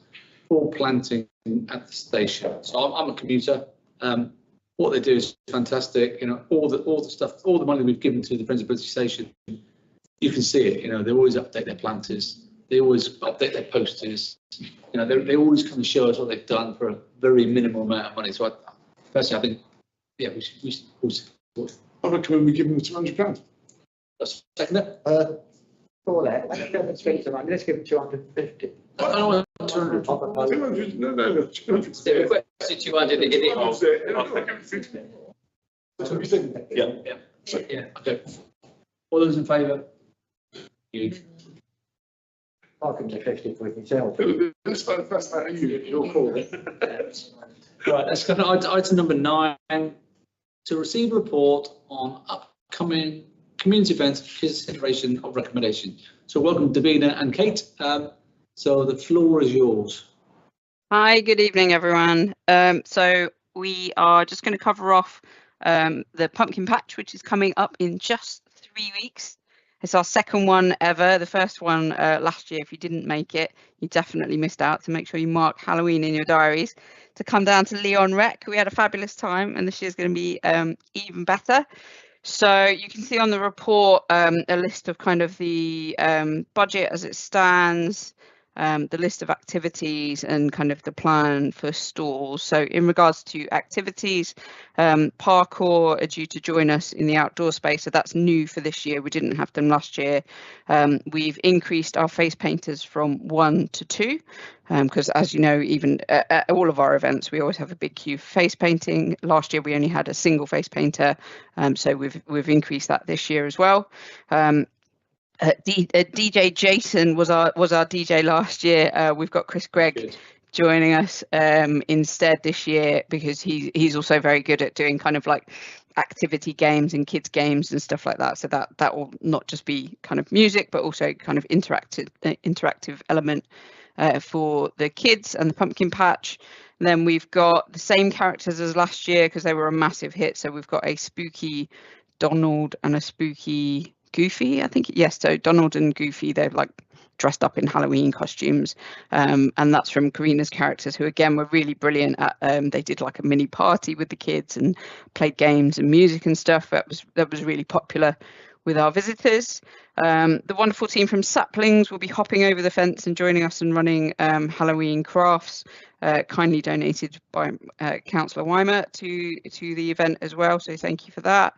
for planting at the station. So I'm a commuter. What they do is fantastic. All the stuff, all the money we've given to the Friends of Bletchley Station, you can see it. They always update their planters. They always update their posters. They always come and show us what they've done for a very minimal amount of money. So personally, I think, we should. I recommend we give them £200. Let's second it. For that, let's give them 250. I don't want 200. 200, no. 200. They requested 200 to get it off. That's what you think? Yeah. Okay. All those in favour? You. I can do 50 quid myself. That's not you, your call. Right, let's go to item number 9, to receive a report on upcoming community events, consideration of recommendation. So welcome Davina and Kate. So the floor is yours. Hi, good evening, everyone. So we are just going to cover off the pumpkin patch, which is coming up in just 3 weeks. It's our second one ever. The first one last year, if you didn't make it, you definitely missed out. So make sure you mark Halloween in your diaries to come down to Leon Rec. We had a fabulous time, and this year's going to be even better. So you can see on the report a list of kind of the budget as it stands, the list of activities and kind of the plan for stalls. So in regards to activities, parkour are due to join us in the outdoor space. So that's new for this year. We didn't have them last year. We've increased our face painters from 1 to 2. Because as you know, even at all of our events, we always have a big queue for face painting. Last year, we only had a single face painter. So we've increased that this year as well. DJ Jason was our DJ last year. We've got Chris Gregg joining us instead this year, because he's also very good at doing kind of like activity games and kids games and stuff like that. So that will not just be kind of music, but also kind of interactive element for the kids and the pumpkin patch. And then we've got the same characters as last year because they were a massive hit. So we've got a spooky Donald and a spooky Goofy, I think. Yes, so Donald and Goofy, they're like dressed up in Halloween costumes, and that's from Karina's characters, who again were really brilliant at they did like a mini party with the kids and played games and music and stuff. That was really popular with our visitors. The wonderful team from Saplings will be hopping over the fence and joining us and running Halloween crafts, kindly donated by Councillor Weimer to the event as well, so thank you for that.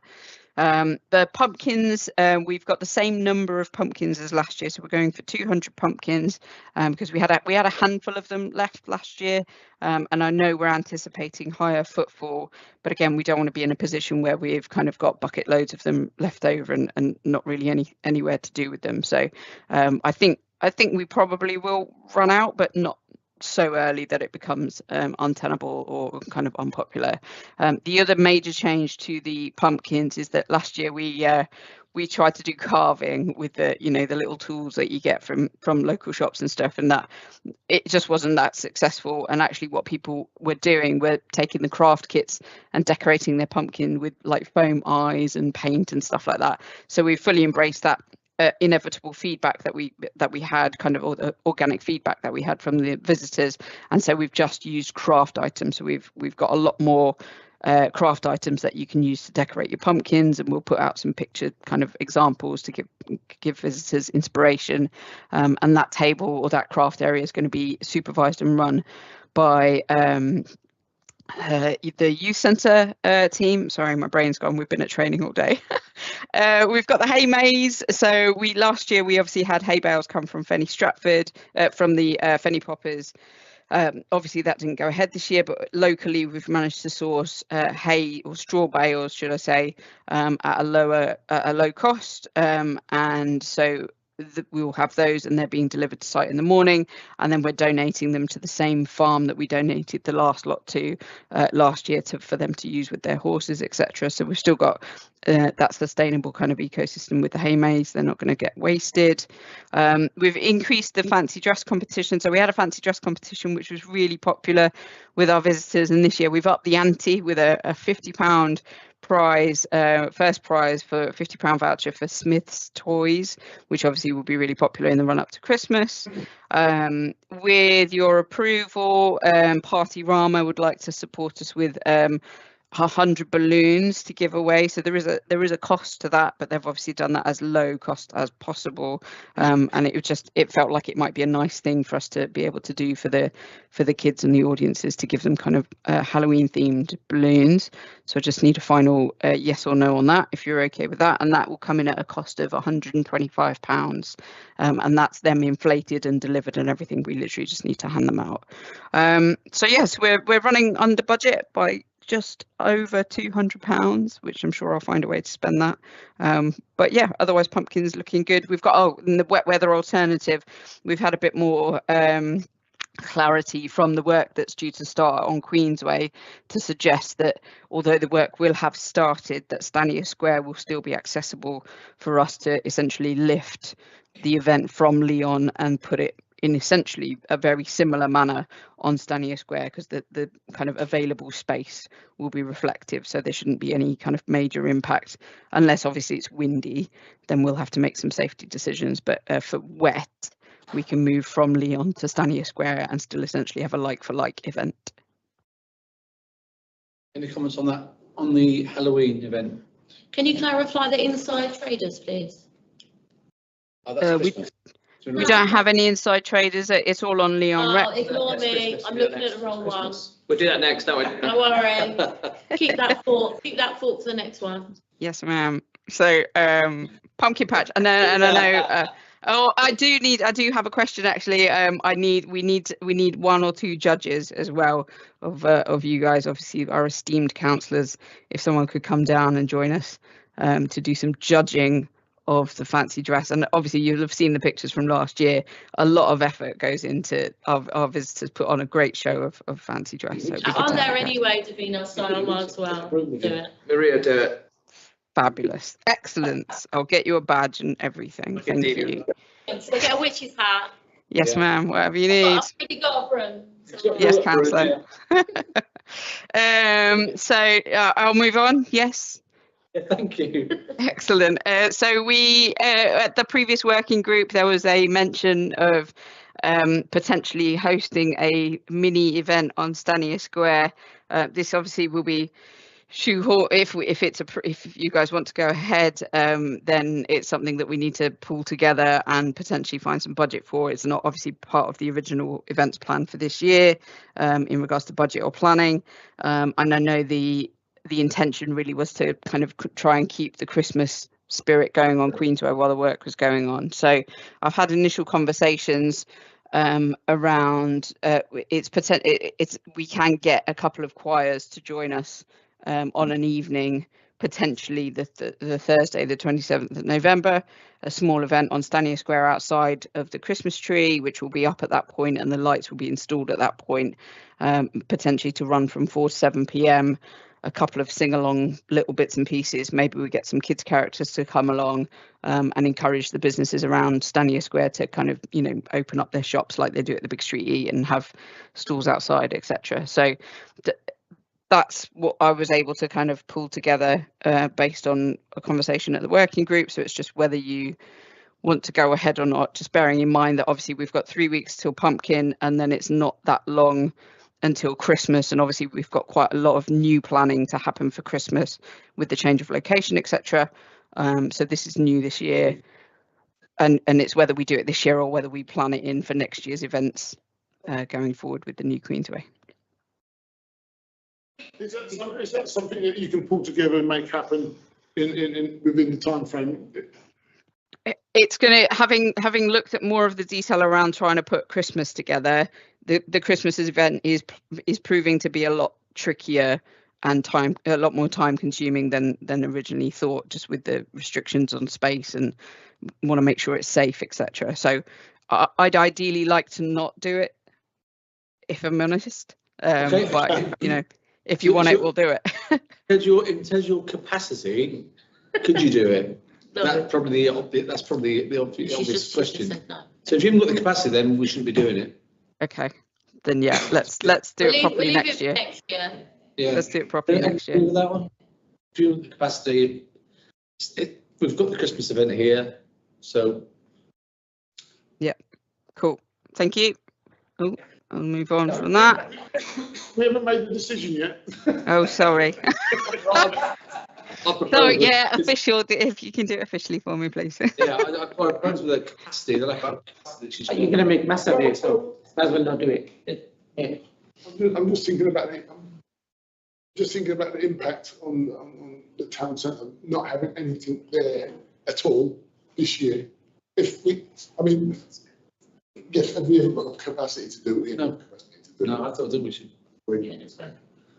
The pumpkins, we've got the same number of pumpkins as last year, so we're going for 200 pumpkins because we had a handful of them left last year, and I know we're anticipating higher footfall, but again, we don't want to be in a position where we've kind of got bucket loads of them left over and not really anywhere to do with them. So I think we probably will run out, but not so early that it becomes untenable or kind of unpopular. The other major change to the pumpkins is that last year we tried to do carving with the the little tools that you get from local shops and stuff, and that it just wasn't that successful. And actually what people were doing were taking the craft kits and decorating their pumpkin with like foam eyes and paint and stuff like that. So we fully embraced that inevitable feedback that we had, kind of or the organic feedback that we had from the visitors, and so we've just used craft items. So we've got a lot more craft items that you can use to decorate your pumpkins, and we'll put out some picture kind of examples to give visitors inspiration. And that table or that craft area is going to be supervised and run by the youth centre team. Sorry, my brain's gone. We've been at training all day. We've got the hay maze. So last year we obviously had hay bales come from Fenny Stratford, from the Fenny poppers. Obviously that didn't go ahead this year, but locally we've managed to source hay or straw bales, should I say, at a low cost, and so we will have those, and they're being delivered to site in the morning, and then we're donating them to the same farm that we donated the last lot to last year for them to use with their horses, etc. So we've still got that sustainable kind of ecosystem with the hay maze. They're not going to get wasted. We've increased the fancy dress competition. So we had a fancy dress competition which was really popular with our visitors, and this year we've upped the ante with a £50 prize, first prize for a £50 voucher for Smith's Toys, which obviously will be really popular in the run up to Christmas. With your approval, Party Rama would like to support us with 100 balloons to give away. So there is a cost to that, but they've obviously done that as low cost as possible, and it felt like it might be a nice thing for us to be able to do for the kids and the audiences, to give them kind of Halloween themed balloons. So I just need a final yes or no on that, if you're okay with that, and that will come in at a cost of £125, and that's them inflated and delivered and everything. We literally just need to hand them out. So yes, we're running under budget by just over £200, which I'm sure I'll find a way to spend that. But yeah, otherwise Pumpkin's looking good. We've got, in the wet weather alternative, we've had a bit more clarity from the work that's due to start on Queensway to suggest that although the work will have started, that Stanier Square will still be accessible for us to essentially lift the event from Leon and put it in essentially a very similar manner on Stanier Square, because the kind of available space will be reflective, so there shouldn't be any kind of major impact, unless obviously it's windy, then we'll have to make some safety decisions. But for wet, we can move from Leon to Stanier Square and still essentially have a like-for-like event. Any comments on that, on the Halloween event? Can you clarify the inside traders, please? Oh, that's Christmas. We don't have any inside traders. It's all on Leon Rec. Oh, ignore me. I'm looking at the wrong one. We'll do that next, don't we? Don't worry. Keep that thought for the next one. Yes, ma'am. So pumpkin patch, and I know. Oh, I do have a question actually. We need 1 or 2 judges as well of you guys, obviously our esteemed councillors. If someone could come down and join us to do some judging of the fancy dress, and obviously you'll have seen the pictures from last year. A lot of effort goes into our visitors put on a great show of fancy dress. So I'm there anyway, Davina, so I might as well do it. Maria, do it. Fabulous, excellent. I'll get you a badge and everything. Thank you. So get a witch's hat. Yes, ma'am. Whatever you need. I've already got a broom. So Yes, councillor. So I'll move on. Yes. Thank you. Excellent. So we, at the previous working group, there was a mention of potentially hosting a mini event on Stanier Square. This obviously will be shoehorn. If you guys want to go ahead, then it's something that we need to pull together and potentially find some budget for. It's not obviously part of the original events plan for this year in regards to budget or planning. And I know the intention really was to kind of try and keep the Christmas spirit going on Queensway while the work was going on. So I've had initial conversations around we can get a couple of choirs to join us on an evening, potentially the Thursday, the 27th of November, a small event on Stanier Square outside of the Christmas tree, which will be up at that point and the lights will be installed at that point, potentially to run from 4 to 7 p.m. A couple of sing-along little bits and pieces. Maybe we get some kids characters to come along and encourage the businesses around Stanier Square to kind of, open up their shops like they do at the Big Street Eat and have stalls outside, etc. So that's what I was able to kind of pull together based on a conversation at the working group. So it's just whether you want to go ahead or not, just bearing in mind that obviously we've got 3 weeks till Pumpkin and then it's not that long until Christmas, and obviously we've got quite a lot of new planning to happen for Christmas with the change of location, etc. So this is new this year, and it's whether we do it this year or whether we plan it in for next year's events going forward with the new Queensway. Is that something that you can pull together and make happen within the time frame? It's going to, having looked at more of the detail around trying to put Christmas together, the Christmas event is proving to be a lot trickier and a lot more time consuming than originally thought, just with the restrictions on space and want to make sure it's safe, etc. So I'd ideally like to not do it, if I'm honest. Okay. But if you want it, we'll do it. In terms of your capacity, could you do it? No. That's probably the obvious question. No. So if you haven't got the capacity, then we shouldn't be doing it. Okay, then yeah, let's do it properly next year. Yeah, let's do it properly next year. That one. If you have the capacity, we've got the Christmas event here, so. Yeah, cool. Thank you. Oh, I'll move on from that. We haven't made the decision yet. Oh, sorry. So yeah, official. If you can do it officially for me, please. Yeah, I propose with the capacity that I have. You're going to make mess of it, so as well not do it. Yeah. I'm just thinking about the impact on the town centre not having anything there at all this year. Yes, have we got the capacity to do it? No, I thought that we should.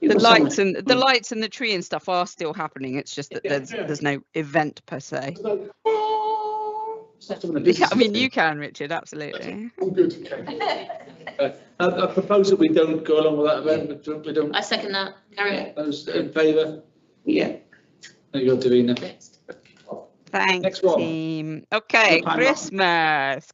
The lights and the tree and stuff are still happening. It's just that there's no event per se. I mean, you can, Richard, absolutely. All good. I propose that we don't go along with that event. We don't. I second that. Carry on. Those in favour? Yeah. There you go, Davina. Next. Thanks, Next one. team. Okay, Christmas.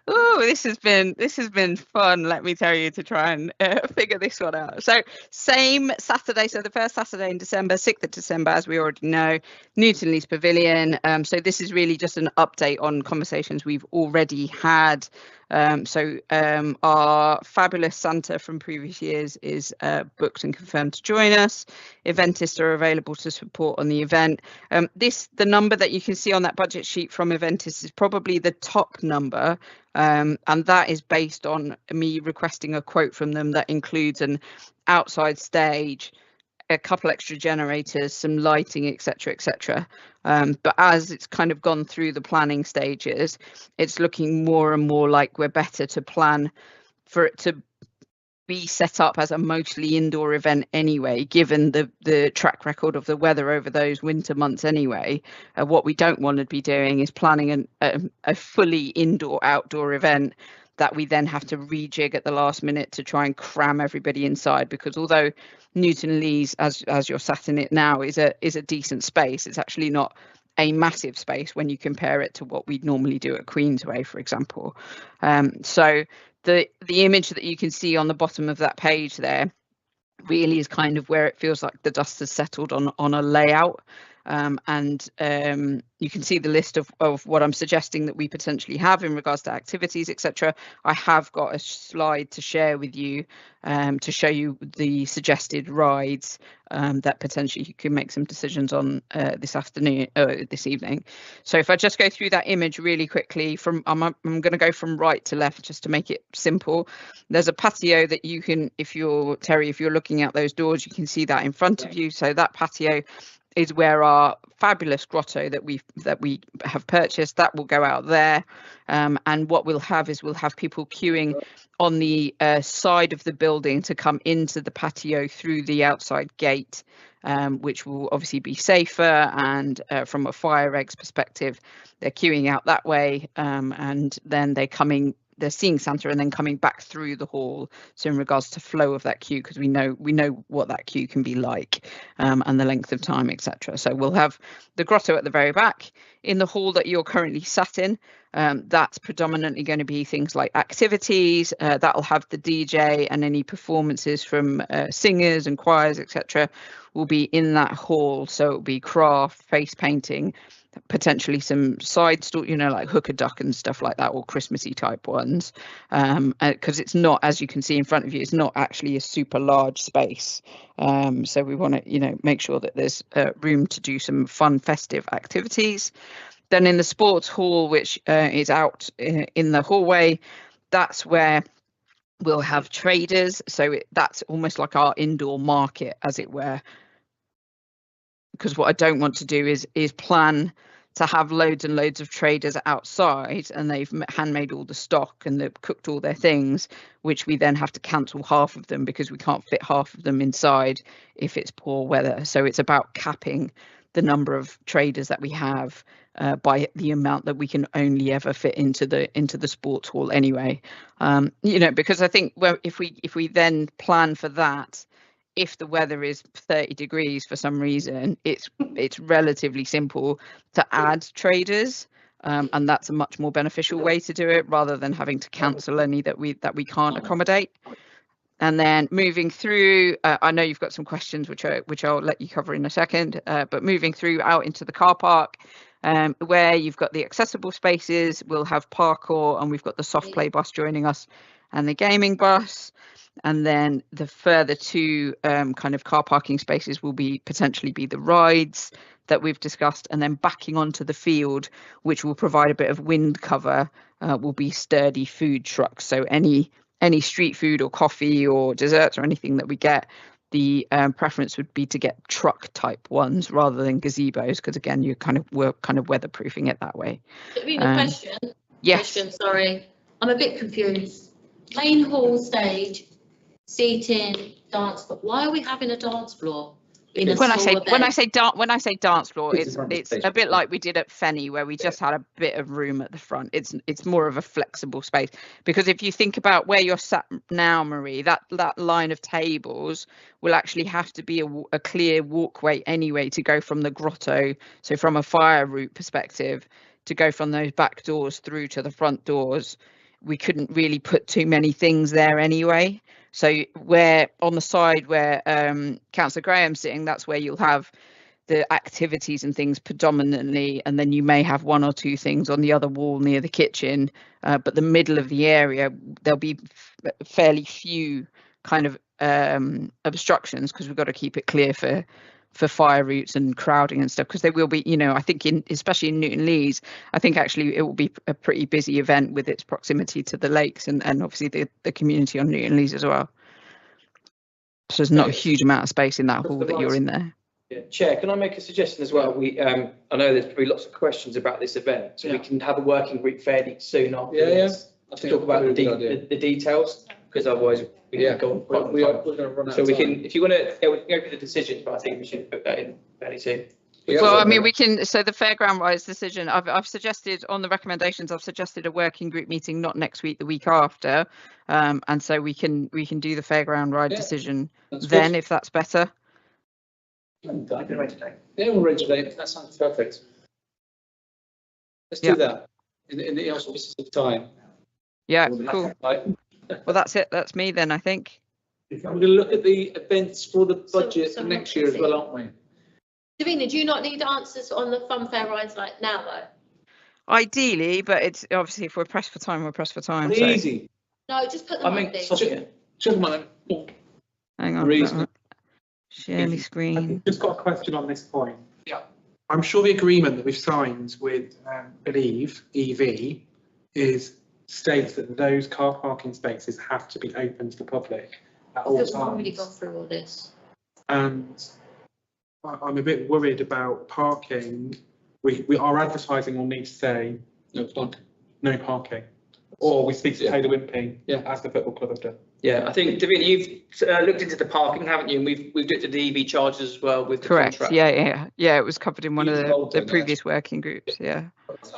Oh, this has been fun. Let me tell you, to try and figure this one out. So same Saturday. So the first Saturday in December, 6th of December, as we already know, Newton Leys Pavilion. So this is really just an update on conversations we've already had. Our fabulous Santa from previous years is booked and confirmed to join us. Eventists are available to support on the event. The number that you can see on that budget sheet from Eventists is probably the top number, and that is based on me requesting a quote from them that includes an outside stage, a couple extra generators, some lighting, etc. But as it's kind of gone through the planning stages, it's looking more and more like we're better to plan for it to be set up as a mostly indoor event anyway, given the track record of the weather over those winter months anyway. What we don't want to be doing is planning a fully outdoor event that we then have to rejig at the last minute to try and cram everybody inside, because although Newton Leys, as you're sat in it now, is a decent space, it's actually not a massive space when you compare it to what we'd normally do at Queensway, for example. So the image that you can see on the bottom of that page there really is kind of where it feels like the dust has settled on a layout. You can see the list of what I'm suggesting that we potentially have in regards to activities, etc. I have got a slide to share with you to show you the suggested rides that potentially you can make some decisions on this evening. So if I just go through that image really quickly, I'm going to go from right to left just to make it simple. There's a patio that you can, if you're looking out those doors, you can see that in front of you. So that patio is where our fabulous grotto that we have purchased, that will go out there. And what we'll have people queuing on the side of the building to come into the patio through the outside gate, which will obviously be safer. And from a fire regs perspective, they're queuing out that way, and then they're seeing Santa and then coming back through the hall. So in regards to flow of that queue, because we know what that queue can be like, and the length of time, etc. So we'll have the grotto at the very back. In the hall that you're currently sat in, that's predominantly going to be things like activities. That'll have the DJ, and any performances from singers and choirs, etc. will be in that hall. So it'll be craft, face painting, potentially some side store, like hook a duck and stuff like that, or Christmassy type ones, because it's not, as you can see in front of you, it's not actually a super large space. So we want to make sure that there's room to do some fun festive activities. Then in the sports hall, which is out in the hallway, that's where we'll have traders. So that's almost like our indoor market, as it were, because what I don't want to do is plan to have loads and loads of traders outside, and they've handmade all the stock and they've cooked all their things, which we then have to cancel half of them because we can't fit half of them inside if it's poor weather. So it's about capping the number of traders that we have by the amount that we can only ever fit into the sports hall anyway. Because I think if we then plan for that, if the weather is 30 degrees for some reason, it's relatively simple to add traders, and that's a much more beneficial way to do it, rather than having to cancel any that we can't accommodate. And then moving through, I know you've got some questions which I'll let you cover in a second, but moving through out into the car park, where you've got the accessible spaces, we'll have parkour, and we've got the soft play bus joining us and the gaming bus. And then the further two kind of car parking spaces will potentially be the rides that we've discussed, and then backing onto the field, which will provide a bit of wind cover, will be sturdy food trucks. So any street food or coffee or desserts or anything that we get, the preference would be to get truck type ones rather than gazebos, because again, we're kind of weatherproofing it that way. Question. Yes. Question, sorry, I'm a bit confused. Main hall stage, seating, dance, but why are we having a dance floor? In a When I small say event? when I say dance floor, It's it's the front of the it's stage. a bit like we did at Fenny, where we just had a bit of room at the front. It's more of a flexible space, because if you think about where you're sat now, Marie, that line of tables will actually have to be a clear walkway anyway to go from the grotto. So from a fire route perspective, to go from those back doors through to the front doors, we couldn't really put too many things there anyway. So where on the side where Councillor Graham's sitting, that's where you'll have the activities and things predominantly, and then you may have one or two things on the other wall near the kitchen, but the middle of the area, there'll be fairly few kind of obstructions, because we've got to keep it clear for fire routes and crowding and stuff, because there will be, you know, I think especially in Newton Lees, I think actually it will be a pretty busy event with its proximity to the lakes and obviously the community on Newton Lees as well. So there's not a huge amount of space in that hall that you're in there. Yeah. Chair, can I make a suggestion as well? We, I know there's probably lots of questions about this event, so we can have a working group fairly soon after this to talk about the details, because otherwise we can go on quite We're long. going to run out So of we time. can, if you want to, we can go through the decisions, but I think we should put that in fairly soon. Well, I mean, we can. So the fairground rides decision, I've suggested on the recommendations, I've suggested a working group meeting, not next week, the week after, and so we can do the fairground ride decision then, if that's better. I can arrange a date. Yeah, we'll arrange a date. That sounds perfect. Let's do that in the auspices of time. Yeah, cool. Well, that's it. That's me then, I think. We're going to look at the events for the budget So for next year as well, aren't we? Davina, do you not need answers on the fun fair rides like now though? Ideally, but it's obviously, if we're pressed for time, we're pressed for time. So. Easy. No, just put them on things. Check them on. Hang on. Reason. Share my screen. I've just got a question on this point. Yeah. I'm sure the agreement that we've signed with Believe EV states that those car parking spaces have to be open to the public at all We've already times. gone through all this. And I'm a bit worried about parking. Our advertising will need to say no parking. Or we speak to Taylor Wimpey as the football club have done. Yeah, I think, Davina, you've looked into the parking, haven't you? And we've looked at the EV charges as well with the Correct. contract. Yeah. It was covered in one of the previous working groups. Yeah.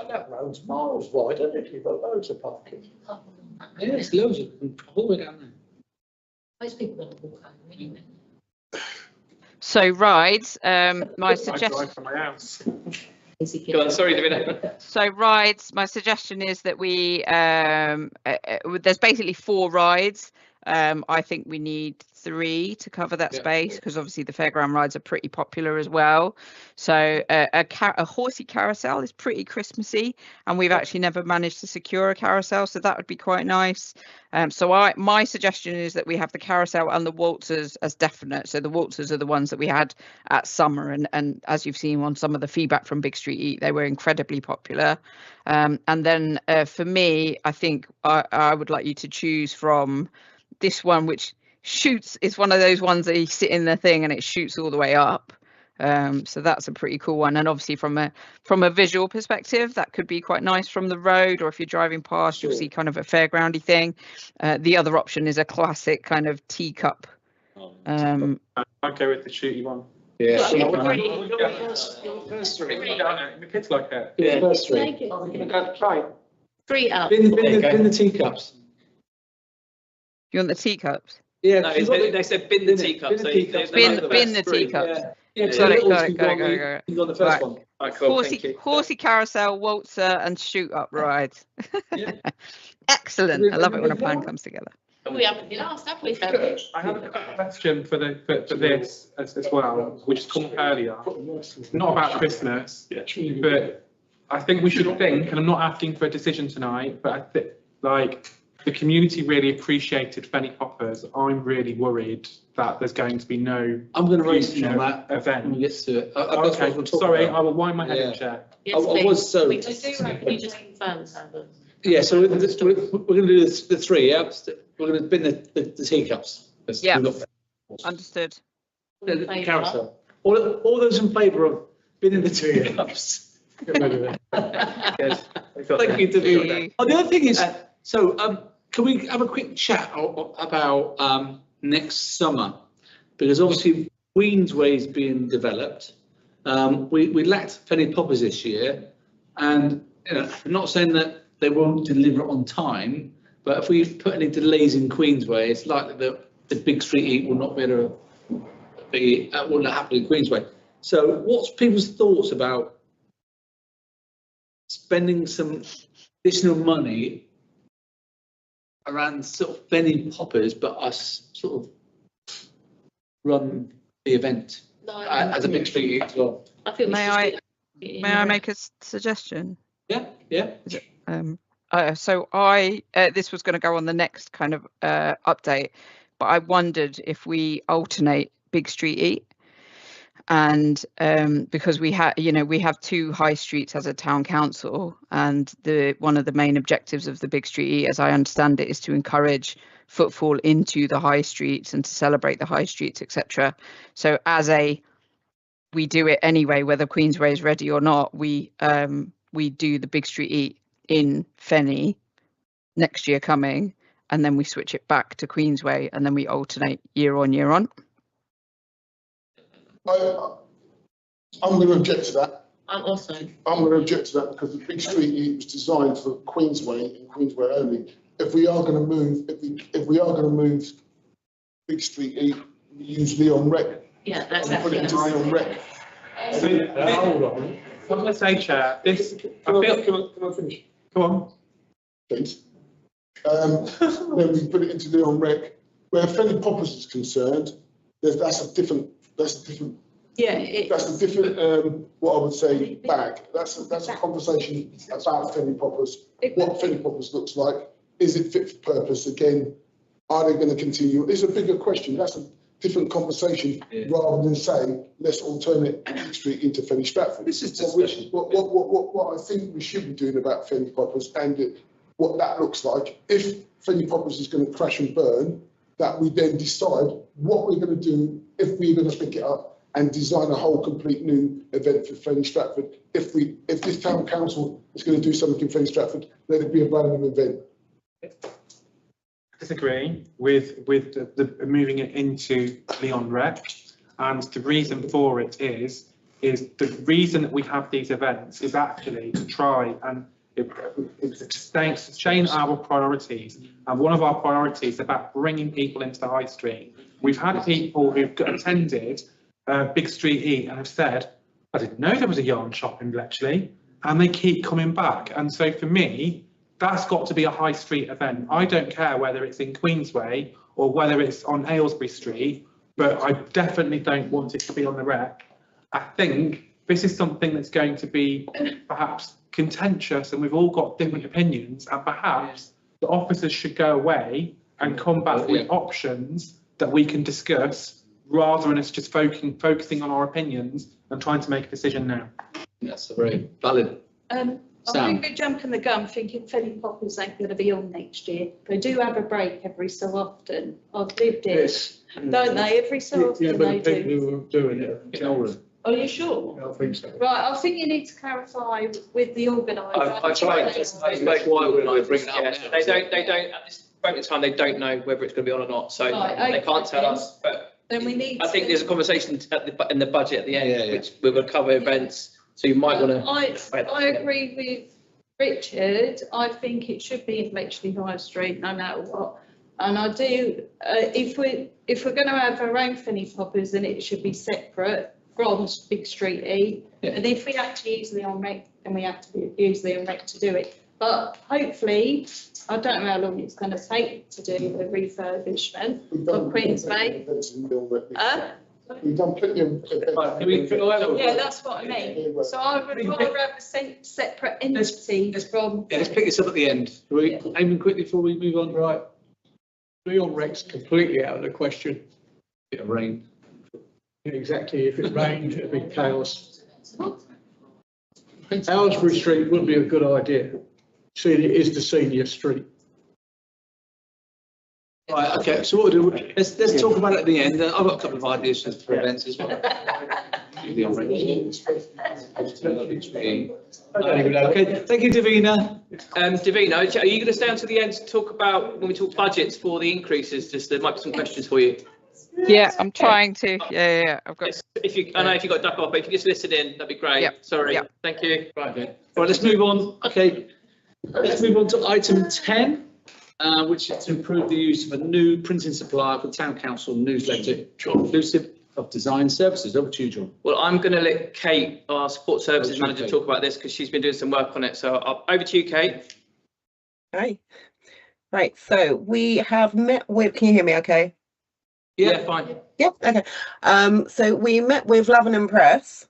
That road's miles wide, isn't it? You've got loads of parking. Yeah, it's loads of them all the way down there. Most people want to walk home anyway. So rides, my I suggestion. drive from my house. Go on, sorry, Davina. So rides, my suggestion is that we there's basically 4 rides. I think we need 3 to cover that space, because obviously the fairground rides are pretty popular as well. So a horsey carousel is pretty Christmassy, and we've actually never managed to secure a carousel, so that would be quite nice. So my suggestion is that we have the carousel and the waltzers as definite. So the waltzers are the ones that we had at summer, and as you've seen on some of the feedback from Big Street Eat, they were incredibly popular. And then for me, I think I would like you to choose from this one, which is one of those ones that you sit in the thing and it shoots all the way up. So that's a pretty cool one, and obviously from a visual perspective, that could be quite nice from the road, or if you're driving past, you'll see kind of a fairgroundy thing. The other option is a classic kind of teacup. I'll go with the shooty one. Yeah. The kids like it. Yeah. First 3. Make it. We're going to try. 3 up. Bin the teacups. You want the teacups? Yeah. No, they said bin the teacups. Bin the teacups. Yeah. Got it. You got the first Right. one. Right, cool, thank you. Horsey carousel, waltzer, and shoot up rides. Yeah. Excellent. I love it when a plan comes together. We haven't been asked, have we, Fenny? I have a question for this as well, which has come up earlier. Not about Christmas, but I think we should think, and I'm not asking for a decision tonight, but I think like the community really appreciated Fenny Poppers. I'm really worried that there's going to be no. I'm going to raise on that event. when we get to it. Okay, sorry, I will wind my head in check. Yes, I was so. We just do, can you just confirm, Sandra? Yeah, so we're going to do the 3. Yeah, we're going to bin the teacups. Yeah. Understood. The carousel. All those in favour of binning the teacups. Good. Thank you, Davina. Oh, the other thing is, so can we have a quick chat about next summer, because obviously Queensway is being developed. We lacked Fenny Poppers this year, and I'm not saying that they won't deliver on time, but if we put any delays in Queensway, it's likely that the Big Street Eat will not be able to be will not happen in Queensway. So, what's people's thoughts about spending some additional money around sort of Fenny Poppers, but us sort of run the event as a Big Street Eat as well? I think May I make a suggestion? Yeah. So this was going to go on the next kind of update, but I wondered if we alternate Big Street Eat, and because we have two high streets as a town council, and one of the main objectives of the Big Street Eat, as I understand it, is to encourage footfall into the high streets and to celebrate the high streets, etc. So we do it anyway, whether Queensway is ready or not. We do the Big Street Eat in Fenny next year coming, and then we switch it back to Queensway, and then we alternate year on year on. I'm going to object to that. I'm going to object to that because the Big Street Eat was designed for Queensway and Queensway only. If we are going to move Big Street Eat, we use Leon Rec. Yeah, that's put it into Leon Rec. Hold on. I'm going to say, Chair, this. Can I finish? Go on. Please. Then we put it into Leon Rec. Where Fenny Poppers is concerned, that's a different. Yeah, that's a different. What I would say bag. That's a conversation about Fenny Poppers. What Fenny Poppers looks like. Is it fit for purpose? Again, are they going to continue? It's a bigger question. That's a different conversation rather than saying let's alternate Big Street into Fenny Stratford. This is what I think we should be doing about Fenny Poppers and what that looks like. If Fenny Poppers is going to crash and burn, that we then decide what we're going to do if we're going to pick it up and design a whole complete new event for Fenny Stratford. If this town council is going to do something in Fenny Stratford, let it be a brand new event. Disagree with the moving it into Leon Rec, and the reason for it is the reason that we have these events is actually to try and sustain our priorities, and one of our priorities is about bringing people into the high street. We've had people who've attended Big Street Eat and have said, I didn't know there was a yarn shop in Bletchley, and they keep coming back. And so for me, that's got to be a high street event. I don't care whether it's in Queensway or whether it's on Aylesbury Street, but I definitely don't want it to be on the Rec. I think this is something that's going to be perhaps contentious, and we've all got different opinions, and perhaps the officers should go away and come back with options that we can discuss rather than us just focusing on our opinions and trying to make a decision now. That's very valid. I think we're jumping the gun thinking Fenny Poppers ain't going to be on next year. They do have a break every so often. I've lived it, don't they? Every so often they do. People who are doing it. Are you sure? I think so. Right, I think you need to clarify with the organiser. I tried. That's why we're not bringing it up. They don't at this moment in time. They don't know whether it's going to be on or not, so they can't tell us. But then we need. I think there's a conversation in the budget at the end, which we're going to cover events. So you might want to. I agree with Richard. I think it should be in Bletchley High Street, no matter what. And I do. If we're going to have our own Fenny Poppers, then it should be separate from Big Street Eat. And if we have to use Leon Rec, then we have to use Leon Rec to do it. But hopefully, I don't know how long it's going to take to do the refurbishment of Queensway. We've done plenty of events. Yeah, that's what I mean. So I would rather have a separate entity from. Yeah, let's pick this up at the end. Are we aiming quickly before we move on? Right. Leon Rec's completely out of the question. Bit of rain. Exactly. If it rained, it'd be chaos. Aylesbury Street would be a good idea, seeing it is the senior street. Right, okay, so what we'll do, let's talk about it at the end. I've got a couple of ideas for events as well. Okay, thank you, Davina. Davina, are you going to stay until the end to talk about, when we talk budgets for the increases, just there might be some questions for you. Yeah, I'm trying to. Yeah. I've got. Yes, I know if you've got to duck off, but if you just listen in, that'd be great. Yep. Sorry. Yep. Thank you. Right, okay. Right, let's move on. Okay, let's move on to item 10, which is to improve the use of a new printing supplier for town council newsletter, inclusive of design services. Over to you, John. Well, I'm going to let Kate, our support services manager, talk about this because she's been doing some work on it. So over to you, Kate. Okay. Right, so we have met with, can you hear me okay? Yeah, fine. Yep, okay. So we met with Lavenham Press,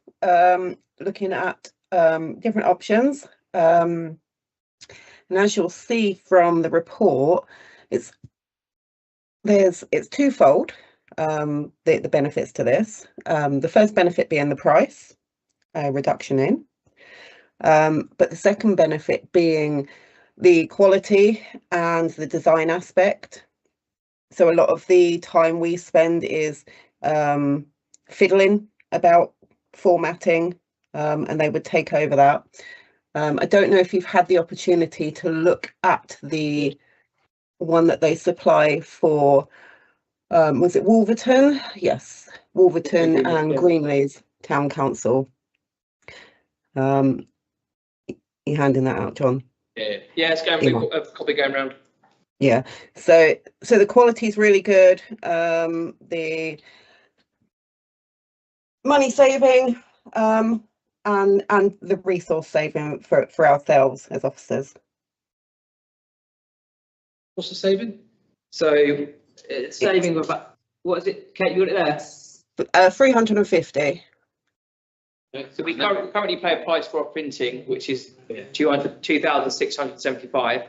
looking at different options. And as you'll see from the report, it's twofold, the benefits to this. The first benefit being the price reduction in, but the second benefit being the quality and the design aspect. So a lot of the time we spend is fiddling about formatting, and they would take over that. I don't know if you've had the opportunity to look at the one that they supply for, was it Wolverton? Yes, Wolverton and Greenleys Town Council. You handing that out, John? Yeah, it's going. We've got a copy going around. Yeah, so the quality is really good. The money saving, and the resource saving for ourselves as officers. What's the saving? So it's saving of about, what is it, Kate? You got it there? 350. So we currently pay a price for our printing, which is 2,675.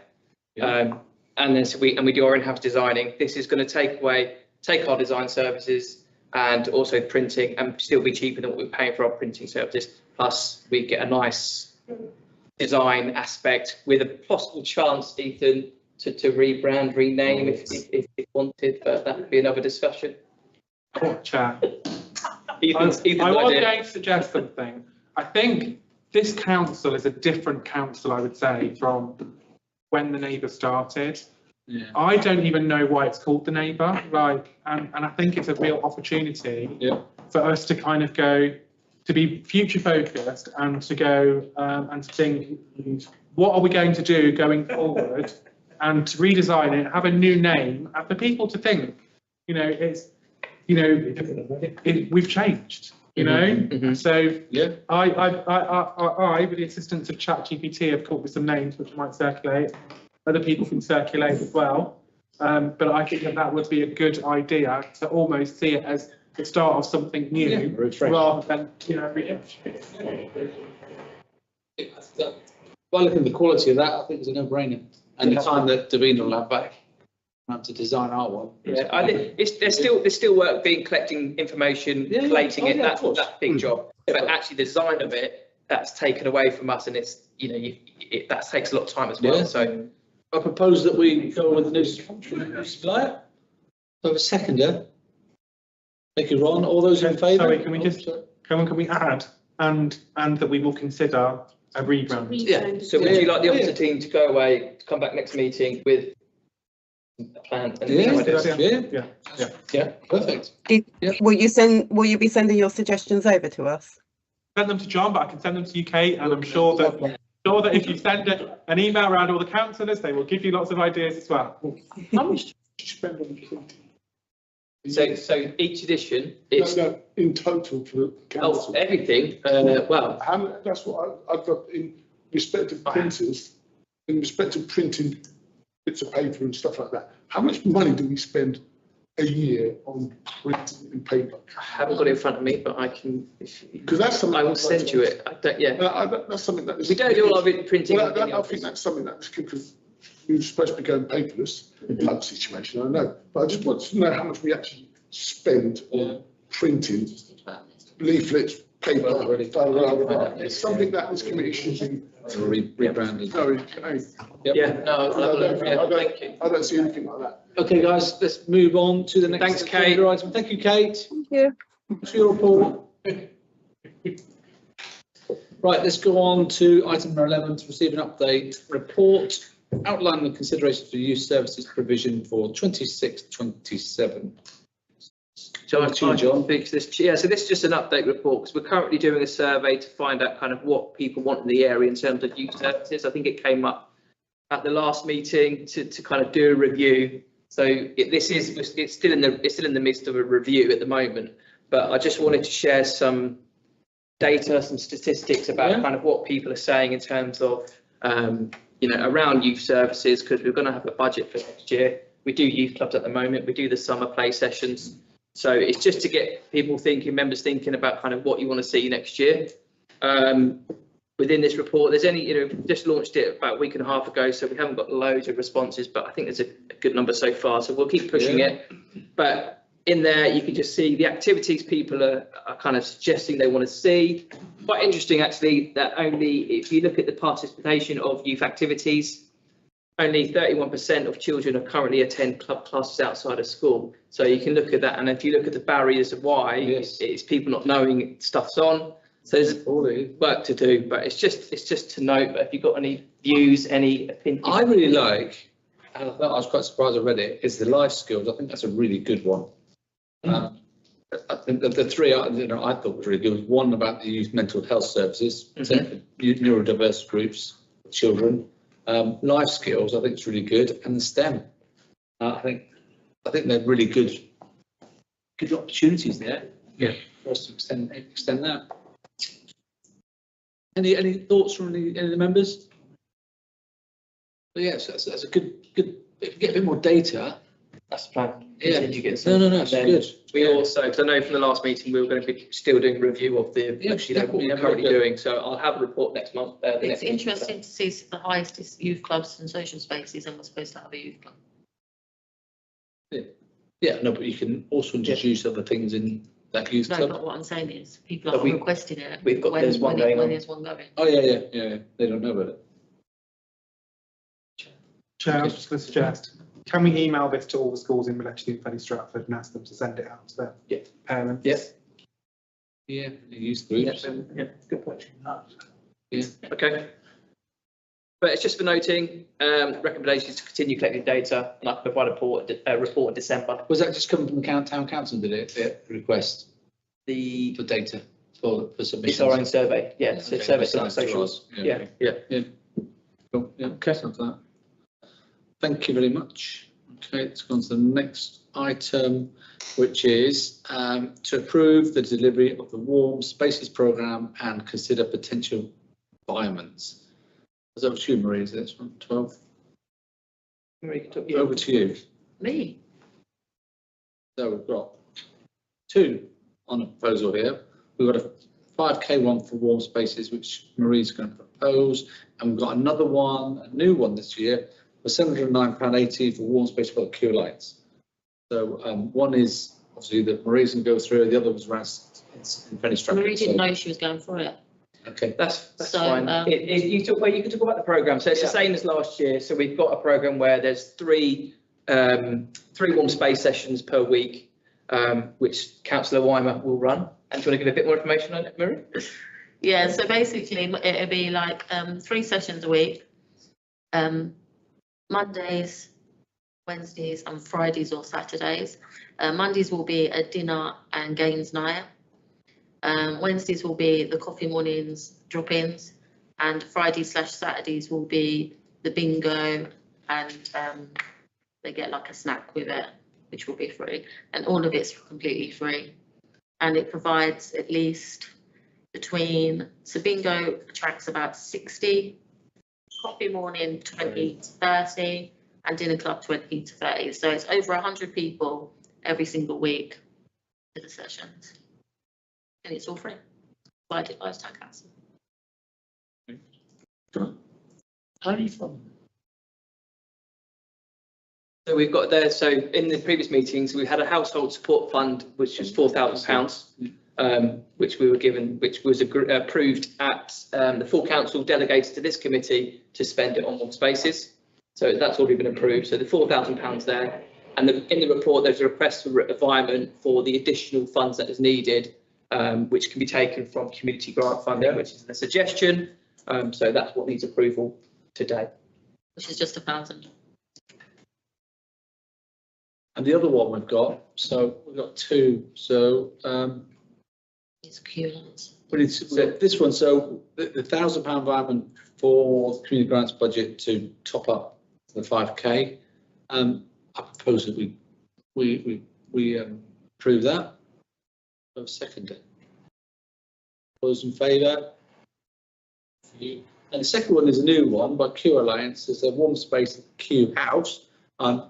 And then we do our in-house designing. This is going to take our design services and also printing, and still be cheaper than what we're paying for our printing services. Plus, we get a nice design aspect with a possible chance, Ethan, to rebrand, rename if wanted, but that would be another discussion. Chair. Ethan's I was idea. going to suggest something. I think this council is a different council, I would say, from when the Neighbour started. Yeah. I don't even know why it's called the Neighbour, and I think it's a real opportunity for us to kind of go, to be future focused and to go and to think, what are we going to do going forward, and to redesign it, have a new name, and for people to think, we've changed. So I, with the assistance of ChatGPT, have come up with some names which might circulate. Other people can circulate as well. But I think that would be a good idea to almost see it as the start of something new, rather than By looking at the quality of that, I think it's a no-brainer. And the time that Davina will have back to design our one. Yeah, I think there's still work being collecting information, collating it. That's that big job. But actually, the design of it, that's taken away from us, and it's that takes a lot of time as well. Yeah. So I propose that we go with the new supplier. So a seconder. Thank you, Ron. All those in favour? Sorry, can we just can we add and that we will consider a rebrand? Yeah. So would you like the officer team to go away, to come back next meeting with a plan? And Perfect. Will you be sending your suggestions over to us? Send them to John, but I can send them to you, Kate, and I'm sure that if you send an email around all the councillors, they will give you lots of ideas as well. How much do you spend on printing? So each edition, it's in total for the council. Everything. Well, that's what I've got in respect of printers, in respect of printing bits of paper and stuff like that. How much money do we spend a year on printing and paper? I haven't got it in front of me, but I can. Because that's something I will send you it. That's something that we don't do a lot of it printing. I think that's something that's because we're supposed to be going paperless type situation. I know, but I just want to know how much we actually spend on printing leaflets, paper. It's something that this committee should be rebranded. I don't see anything like that. Okay, guys, let's move on to the next. Thanks, Kate. Item. Thank you, Kate. Thank you. What's your report? Right, let's go on to item number 11 to receive an update report outlining the considerations for youth services provision for 26-27. So John. This is just an update report because we're currently doing a survey to find out kind of what people want in the area in terms of youth services. I think it came up at the last meeting to kind of do a review. So it's still in the midst of a review at the moment, but I just wanted to share some data, some statistics about kind of what people are saying in terms of around youth services, because we're going to have a budget for next year. We do youth clubs at the moment. We do the summer play sessions. So it's just to get people thinking, members thinking about kind of what you want to see next year. Within this report, there's just launched it about a week and a half ago, so we haven't got loads of responses, but I think there's a good number so far. So we'll keep pushing it. But in there, you can just see the activities people are kind of suggesting they want to see. Quite interesting, actually, that only if you look at the participation of youth activities, only 31% of children are currently attend club classes outside of school. So you can look at that, and if you look at the barriers of why, it's people not knowing stuff's on. So there's work to do, but it's just to note. But if you've got any views, any opinions, I really like, and I thought I was quite surprised I read it, is the life skills. I think that's a really good one. I think the three I thought was really good was one about the youth mental health services, neurodiverse groups, children. Life skills, I think it's really good, and the STEM. I think they're really good opportunities there. Yeah, for us to extend that. Any thoughts from any of the members? But yes, that's a good. If you get a bit more data, that's the plan. Yeah. No, it's good. We also, because I know from the last meeting we were going to be still doing a review of what we're currently doing. So I'll have a report next month. It's interesting to see the highest is youth clubs and social spaces, and we're supposed to have a youth club. Yeah, no, but you can also introduce other things in that youth club. No, but what I'm saying is people are requesting it. We've got there's one going on. Oh yeah. They don't know about it. Chair, I was just going to suggest, can we email this to all the schools in Bletchley and Fenny, Stratford, and ask them to send it out to their parents? Yes. Yeah, the youth groups. Yeah, good point. Yeah. Okay. But it's just for noting, recommendations to continue collecting data, and I can provide a report in December. Was that just coming from the town council? Did it request for data for submissions? It's our own survey. Yes, it's survey on socials. Yeah. Cool. Yeah. Okay. Thank you very much. Okay, let's go on to the next item, which is to approve the delivery of the Warm Spaces programme and consider potential environments. Is that what you, Marie? Is this one 12? Marie, can talk over to you. Me. So we've got two on a proposal here. We've got a 5K one for Warm Spaces, which Marie's going to propose, and we've got another one, a new one this year, for £709.80 for Warm Space for queue lights. So one is obviously that Marie's going to go through, the other was around in Fenny, Stratford. Marie didn't know she was going for it. Okay, that's fine. You can talk about the programme. So it's the same as last year. So we've got a programme where there's three warm space sessions per week, which Councillor Weimer will run. And do you want to give a bit more information on it, Marie? Yeah, so basically it'll be like 3 sessions a week. Mondays, Wednesdays and Fridays or Saturdays. Mondays will be a dinner and games night. Wednesdays will be the coffee mornings drop-ins, and Fridays/Saturdays will be the bingo, and they get like a snack with it, which will be free, and all of it's completely free. And it provides at least so bingo attracts about 60, coffee morning 20 to 30, and dinner club 20 to 30. So it's over 100 people every single week to the sessions. And it's all free. Provided by Town Council. How are you from? So we've got there, so in the previous meetings, we had a household support fund, which was £4,000, which we were given, which was approved at the full council, delegated to this committee to spend it on warm spaces. So that's already been approved. So the £4,000 there. And in the report, there's a request for environment for the additional funds that is needed which can be taken from community grant funding, which is a suggestion. So that's what needs approval today. Which is just 1,000. And the other one we've got, so we've got two. So It's queue lines. we need to, this one. So the £1,000 environment for the community grants budget to top up the 5k. I propose that we approve that. I'll second it. Those in favour? And the second one is a new one by Q Alliance. There's a warm space at the Q House.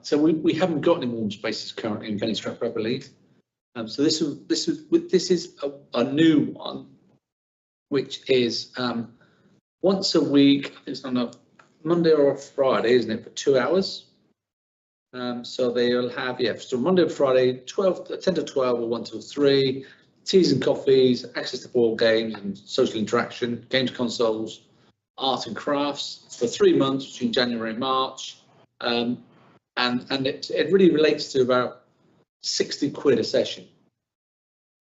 So we haven't got any warm spaces currently in Fenny, Stratford, I believe. So this is a new one, which is once a week. I think it's on a Monday or a Friday, isn't it, for 2 hours? So they'll have, so Monday or Friday, 10 to 12 or 1 till 3, teas and coffees, access to board games and social interaction, games consoles, art and crafts for 3 months between January and March. And it really relates to about 60 quid a session,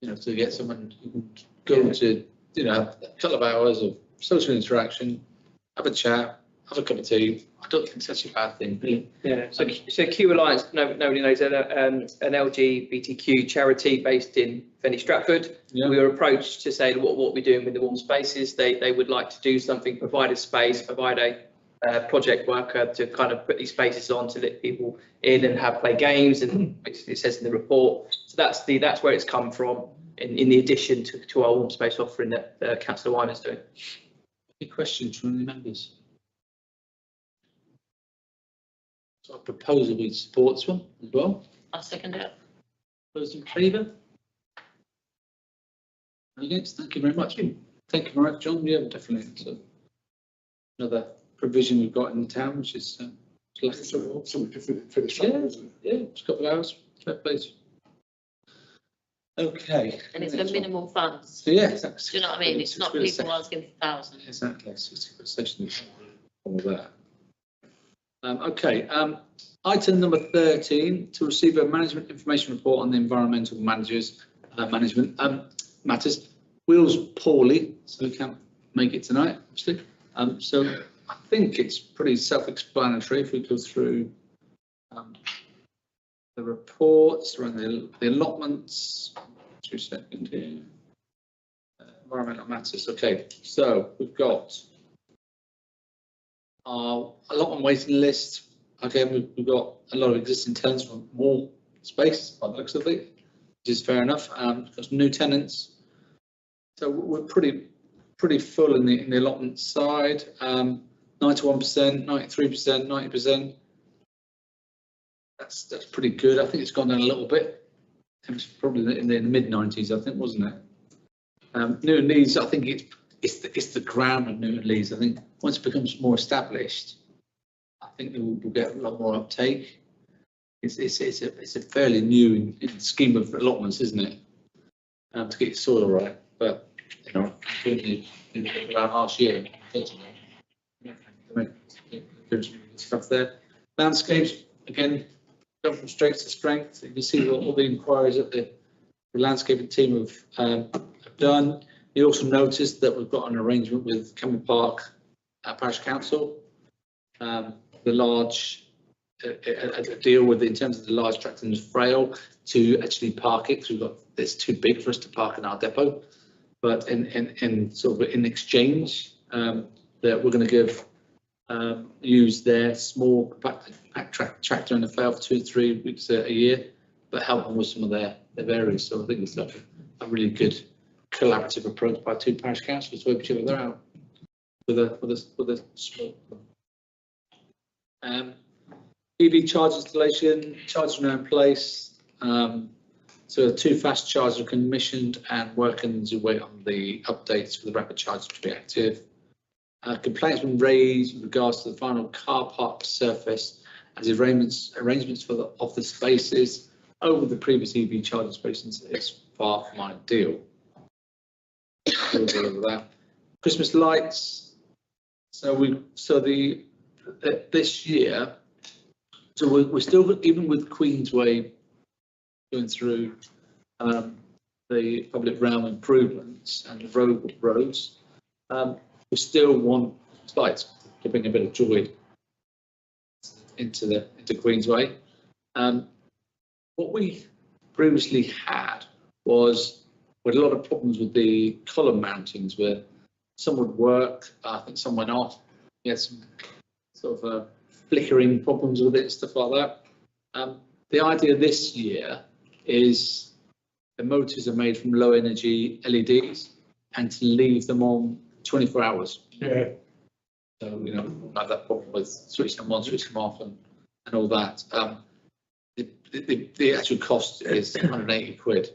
to get someone who can go to, have a couple of hours of social interaction, have a chat, have a cup of tea. I don't think it's such a bad thing. Yeah. So Q Alliance, nobody knows, an LGBTQ charity based in Fenny, Stratford. Yeah. We were approached to say what we're doing with the warm spaces. They would like to do something, provide a space, provide a project worker to kind of put these spaces on to let people in and play games, and it says in the report. So that's where it's come from in the addition to our warm space offering that Councillor Wyman's doing. Any questions from the members? So I propose that we support this one as well. I'll second it. Those in favour? Against? Thank you very much. Thank you very much, John. Yeah, definitely. So another provision we've got in the town, which is something to finish. Yeah, it's a couple of hours. Fair place. Okay. And it's for minimal funds. So yeah, exactly. Do you know what I mean? It's not people asking for thousands. Exactly, 60 quid a session. All of that. Okay, item number 13, to receive a management information report on the environmental managers management matters. Will's poorly, so we can't make it tonight, obviously. So I think it's pretty self-explanatory if we go through the reports around the allotments. 2 seconds here. Environmental matters. Okay, so we've got our allotment waiting list. Again, we've got a lot of existing tenants from more space by the looks of it, which is fair enough. There's new tenants, so we're pretty full in the allotment side. 91%, 93%, 90%. That's pretty good. I think it's gone down a little bit. It was probably in the mid-90s, I think, wasn't it? New and Leeds, I think it's the ground of New and Leeds. I think once it becomes more established, I think we'll get a lot more uptake. It's a fairly new in scheme of allotments, isn't it? To get your soil right, but in around last year, stuff there. Landscapes again, go from strength to strength. You can see all the inquiries that the landscaping team have done. You also noticed that we've got an arrangement with Cameron Park Parish Council, the large a deal with in terms of the large tractor and frail to actually park it, because it's too big for us to park in our depot. But in sort of in exchange, that we're going to give use their small compact tractor and a frail for 2 to 3 weeks a year, but help them with some of their areas. So I think it's like a really good collaborative approach by 2 parish councils to help each other out with a small. EV charge installation, chargers are now in place. So 2 fast chargers are commissioned and working to wait on the updates for the rapid chargers to be active. Complaints been raised with regards to the final car park surface as arrangements for the office spaces over the previous EV charging stations is far from ideal. Christmas lights. This year. So we're still, even with Queensway going through the public realm improvements and the roads, we still want lights to bring a bit of joy into Queensway. What we previously had was we had a lot of problems with the column mountings where some would work, I think some went off. We had some sort of flickering problems with it, stuff like that. The idea this year is the motors are made from low energy LEDs and to leave them on 24 hours. Yeah. So, you know, like that problem with switching them on, switching them off and all that. The actual cost is 180 quid,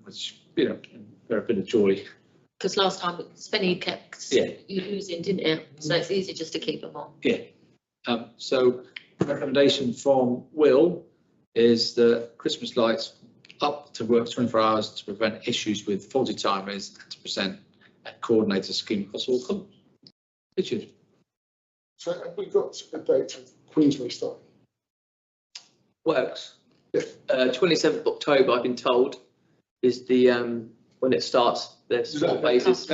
which, you know, for a bit of joy. Because last time Fenny kept losing, didn't it? So it's easy just to keep them on. Yeah. So recommendation from Will is that Christmas lights up to work 24 hours to prevent issues with faulty timers and to present a coordinated scheme across all columns. Richard. So have we got a date of Queensway starting? Works. 27th October, I've been told, is the when it starts. There's 4 phases.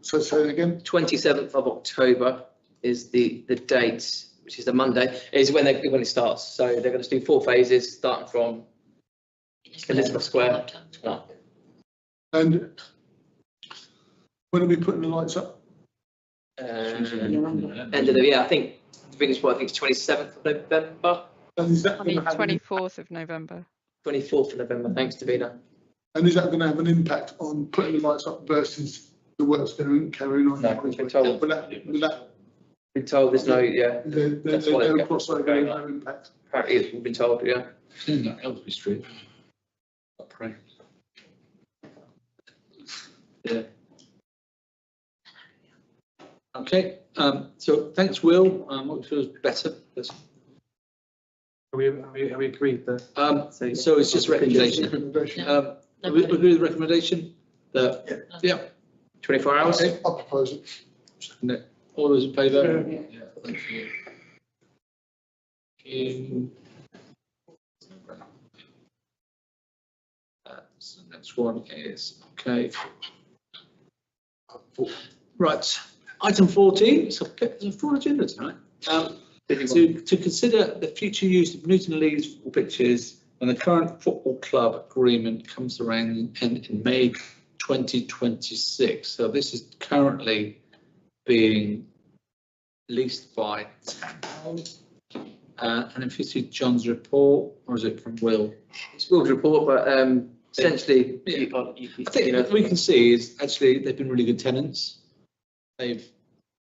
So say it again. 27th of October is the date, which is the Monday, is when it starts. So they're going to do 4 phases, starting from Elizabeth Square. And when are we putting the lights up? End of the year, I think. I think it's 27th of November. And is that 24th of November. 24th of November. Thanks, Davina. And is that going to have an impact on putting the lights up versus the works carrying on? No, we've been told. Been told there's no, there's no crossover, no impact. Apparently, we've been told, yeah. In that Ellsbury Street. I pray. Yeah. Okay. So thanks, Will. What feels better? Are we agreed that? So it's just recommendation. We agree with the recommendation that, yeah, 24 hours. Okay, I'll propose it. All those in favour? Yeah, thank you. So the next one is, okay. Right, item 14, so there's a full agenda tonight. To consider the future use of Newton Leeds football pitches when the current football club agreement comes around in May 2026. So this is currently being leased by town. And if you see John's report, or is it from Will? It's Will's report, but essentially, I think what we can see is actually they've been really good tenants. They've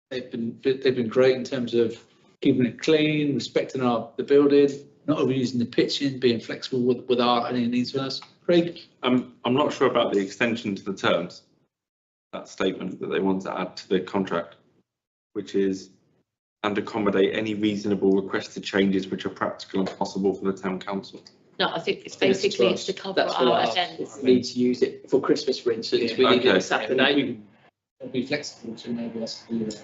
been great in terms of keeping it clean, respecting the building, not overusing the pitching, being flexible with any needs of us. Craig? I'm not sure about the extension to the terms, that statement that they want to add to the contract, which is and accommodate any reasonable requested changes which are practical and possible for the town council. No, I think it's basically to cover our events. We need to use it for Christmas, for instance. We need it on Saturday. Be flexible to maybe us to do that.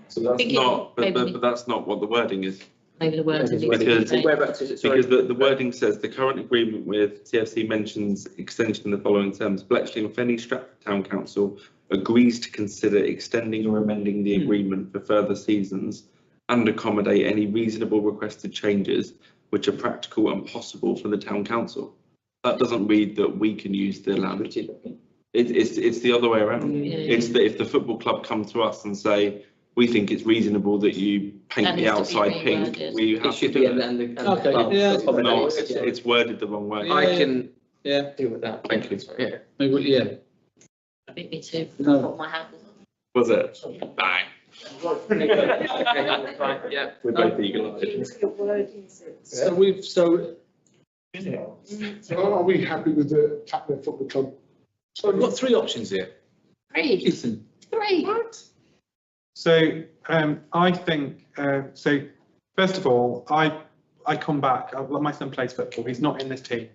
So that's not, but that's not what the wording is. Maybe the wording is because the wording says the current agreement with TFC mentions extension in the following terms: Bletchley and Fenny Stratford Town Council agrees to consider extending or amending the agreement for further seasons and accommodate any reasonable requested changes which are practical and possible for the town council. That doesn't read that we can use the land. It's the other way around. It's that if the football club come to us and say, we think it's reasonable that you paint the outside pink, we have to do it. No, it's worded the wrong way. I can deal with that. Thank you. Yeah. Maybe, I think me too. No. My house. Was it? Bang. Yeah. We're both eagle-eyed. So are we happy with the Tapman Football Club? So we've got 3 options here. 3. Ethan. 3. So I think, so first of all, I come back, my son plays football, he's not in this team,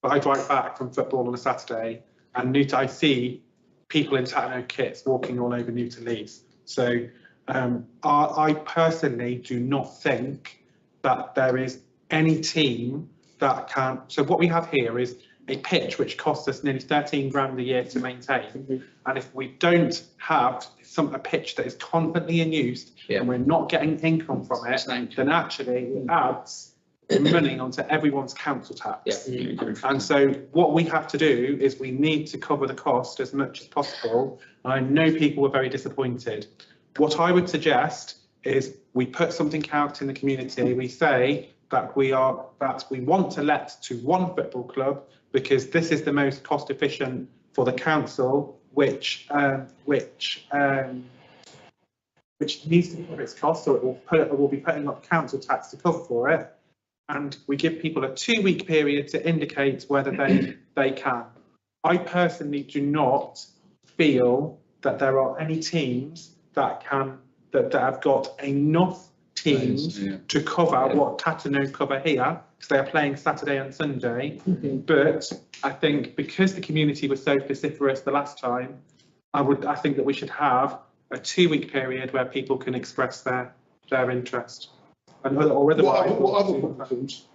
but I drive back from football on a Saturday and I see people in Tatano kits walking all over Newton Leeds. So I personally do not think that there is any team that can, so what we have here is a pitch which costs us nearly 13 grand a year to maintain. And if we don't have a pitch that is constantly in use and we're not getting income from it, then actually it adds money onto everyone's council tax. And so what we have to do is we need to cover the cost as much as possible. And I know people were very disappointed. What I would suggest is we put something out in the community. We say that we want to let to one football club because this is the most cost efficient for the council, which needs to cover its costs, so it will be putting up council tax to cover for it. And we give people a 2-week period to indicate whether they can. I personally do not feel that there are any teams that have got enough teams to cover what Tatterno cover here, because they are playing Saturday and Sunday. But I think because the community was so vociferous the last time, I think that we should have a 2-week period where people can express their interest. And or otherwise, what other football teams?